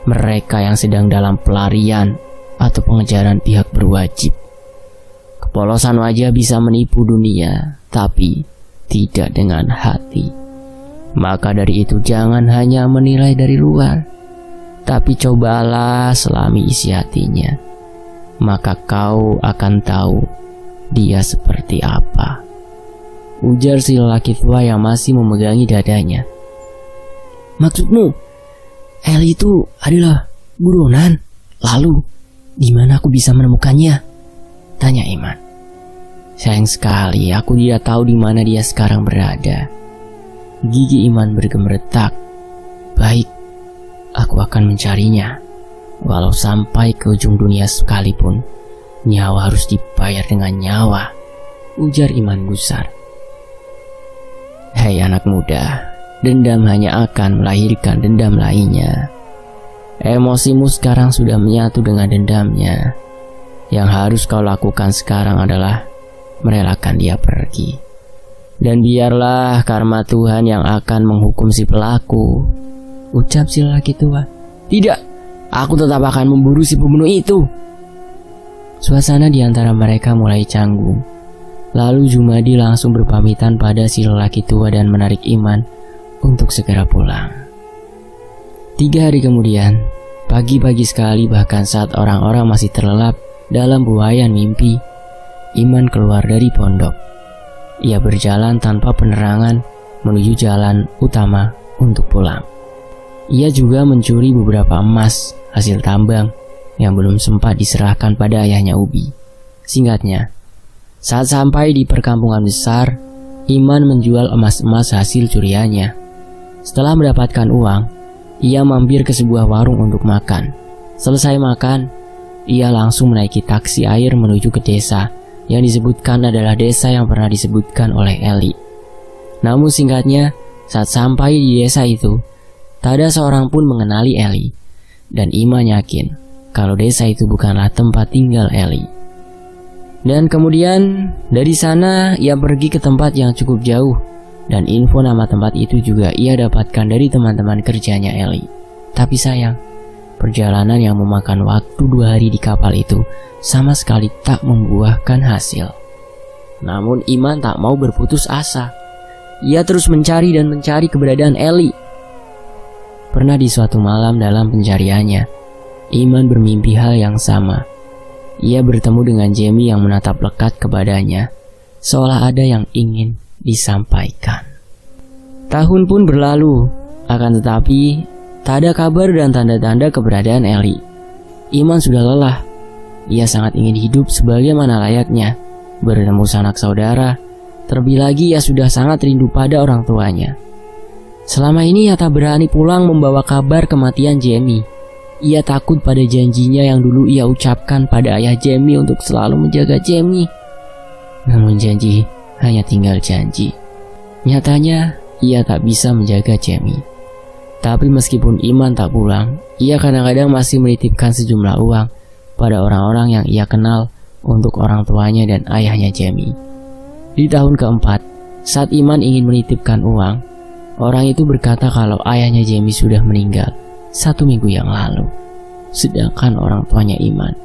Speaker 1: mereka yang sedang dalam pelarian atau pengejaran pihak berwajib. Kepolosan wajah bisa menipu dunia, tapi tidak dengan hati. Maka dari itu jangan hanya menilai dari luar, tapi cobalah selami isi hatinya. Maka kau akan tahu dia seperti apa. Ujar si lelaki tua yang masih memegangi dadanya. Maksudmu, Eli itu adalah buronan? Lalu, di mana aku bisa menemukannya? Tanya Iman. Sayang sekali, aku tidak tahu di mana dia sekarang berada. Gigi Iman bergemeretak. Baik, aku akan mencarinya. Walau sampai ke ujung dunia sekalipun, nyawa harus dibayar dengan nyawa. Ujar Iman gusar. Hei anak muda, dendam hanya akan melahirkan dendam lainnya. Emosimu sekarang sudah menyatu dengan dendamnya. Yang harus kau lakukan sekarang adalah merelakan dia pergi. Dan biarlah karma Tuhan yang akan menghukum si pelaku. Ucap si lelaki tua. Tidak, aku tetap akan memburu si pembunuh itu. Suasana di antara mereka mulai canggung. Lalu Jumadi langsung berpamitan pada si lelaki tua dan menarik Iman untuk segera pulang. 3 hari kemudian, pagi-pagi sekali bahkan saat orang-orang masih terlelap dalam buayan mimpi, Iman keluar dari pondok. Ia berjalan tanpa penerangan menuju jalan utama untuk pulang. Ia juga mencuri beberapa emas hasil tambang yang belum sempat diserahkan pada ayahnya Ubi. Singkatnya, saat sampai di perkampungan besar, Iman menjual emas-emas hasil curiannya. Setelah mendapatkan uang, ia mampir ke sebuah warung untuk makan. Selesai makan, ia langsung menaiki taksi air menuju ke desa yang disebutkan adalah desa yang pernah disebutkan oleh Eli. Namun singkatnya, saat sampai di desa itu, tak ada seorang pun mengenali Eli. Dan Iman yakin kalau desa itu bukanlah tempat tinggal Eli. Dan kemudian dari sana ia pergi ke tempat yang cukup jauh. Dan info nama tempat itu juga ia dapatkan dari teman-teman kerjanya Eli. Tapi sayang, perjalanan yang memakan waktu 2 hari di kapal itu sama sekali tak membuahkan hasil. Namun Iman tak mau berputus asa. Ia terus mencari dan mencari keberadaan Eli. Pernah di suatu malam dalam pencariannya, Iman bermimpi hal yang sama. Ia bertemu dengan Jamie yang menatap lekat kepadanya, seolah ada yang ingin disampaikan. Tahun pun berlalu, akan tetapi tak ada kabar dan tanda-tanda keberadaan Eli. Iman sudah lelah. Ia sangat ingin hidup sebagaimana layaknya, bertemu sanak saudara. Terlebih lagi ia sudah sangat rindu pada orang tuanya. Selama ini ia tak berani pulang membawa kabar kematian Jamie.
Speaker 2: Ia takut pada janjinya yang dulu ia ucapkan pada ayah Jamie untuk selalu menjaga Jamie. Namun janji hanya tinggal janji. Nyatanya ia tak bisa menjaga Jamie. Tapi meskipun Iman tak pulang, ia kadang-kadang masih menitipkan sejumlah uang pada orang-orang yang ia kenal untuk orang tuanya dan ayahnya Jamie. Di tahun keempat, saat Iman ingin menitipkan uang, orang itu berkata kalau ayahnya Jamie sudah meninggal 1 minggu yang lalu. Sedangkan orang tuanya Iman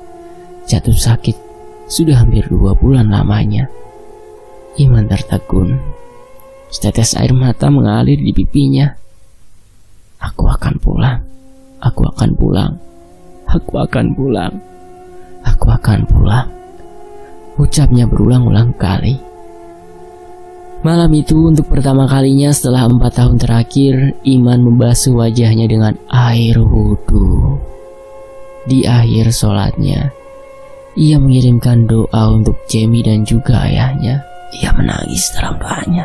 Speaker 2: jatuh sakit sudah hampir 2 bulan lamanya. Iman tertegun. Setetes air mata mengalir di pipinya. Aku akan pulang. Aku akan pulang. Aku akan pulang. Aku akan pulang. Ucapnya berulang-ulang kali. Malam itu untuk pertama kalinya setelah 4 tahun terakhir, Iman membasuh wajahnya dengan air wudhu. Di akhir sholatnya, ia mengirimkan doa untuk Jamie dan juga ayahnya. Ia menangis terlampahnya.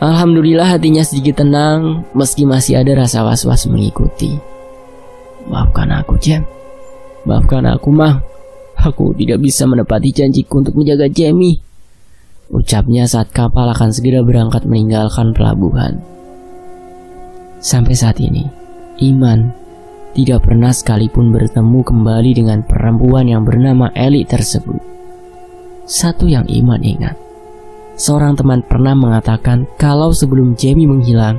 Speaker 2: Alhamdulillah hatinya sedikit tenang meski masih ada rasa was-was mengikuti. Maafkan aku, Jam. Maafkan aku, Mang. Aku tidak bisa menepati janjiku untuk menjaga Jamie. Ucapnya saat kapal akan segera berangkat meninggalkan pelabuhan. Sampai saat ini, Iman tidak pernah sekalipun bertemu kembali dengan perempuan yang bernama Eli tersebut. Satu yang Iman ingat, seorang teman pernah mengatakan kalau sebelum Jamie menghilang,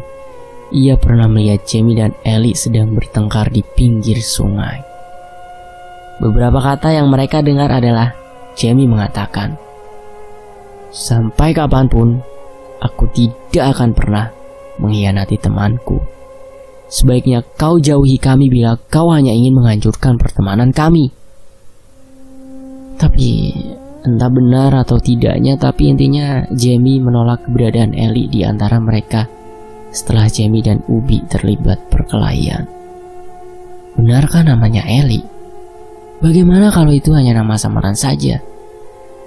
Speaker 2: ia pernah melihat Jamie dan Eli sedang bertengkar di pinggir sungai. Beberapa kata yang mereka dengar adalah Jamie mengatakan, "Sampai kapanpun, aku tidak akan pernah mengkhianati temanku. Sebaiknya kau jauhi kami bila kau hanya ingin menghancurkan pertemanan kami." Tapi entah benar atau tidaknya, tapi intinya Jamie menolak keberadaan Eli di antara mereka setelah Jamie dan Ubi terlibat perkelahian. Benarkah namanya Eli? Bagaimana kalau itu hanya nama samaran saja?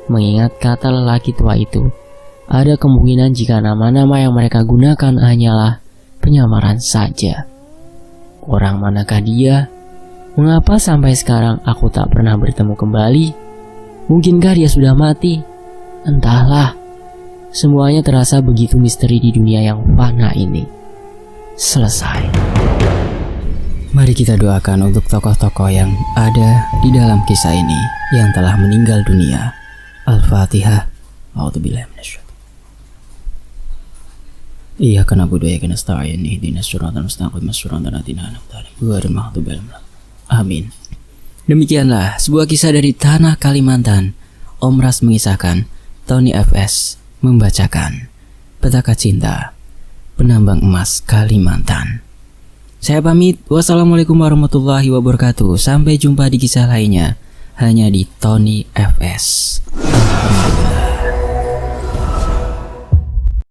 Speaker 2: Mengingat kata lelaki tua itu, ada kemungkinan jika nama-nama yang mereka gunakan hanyalah penyamaran saja. Orang manakah dia? Mengapa sampai sekarang aku tak pernah bertemu kembali? Mungkinkah dia sudah mati? Entahlah. Semuanya terasa begitu misteri di dunia yang fana ini. Selesai.
Speaker 1: Mari kita doakan untuk tokoh-tokoh yang ada di dalam kisah ini yang telah meninggal dunia. Al-Fatihah. A'udzubillahi minasyaitonir. Iyyaka na'budu wa iyyaka nasta'in. Ihdinas siratal mustaqim. Shiratal ladzina an'amta 'alaihim ghairil maghdubi 'alaihim. Amin. Demikianlah sebuah kisah dari tanah Kalimantan. Om Ras mengisahkan, Tony FS membacakan Petaka Cinta, Penambang Emas Kalimantan. Saya pamit. Wassalamualaikum warahmatullahi wabarakatuh. Sampai jumpa di kisah lainnya hanya di Tony FS.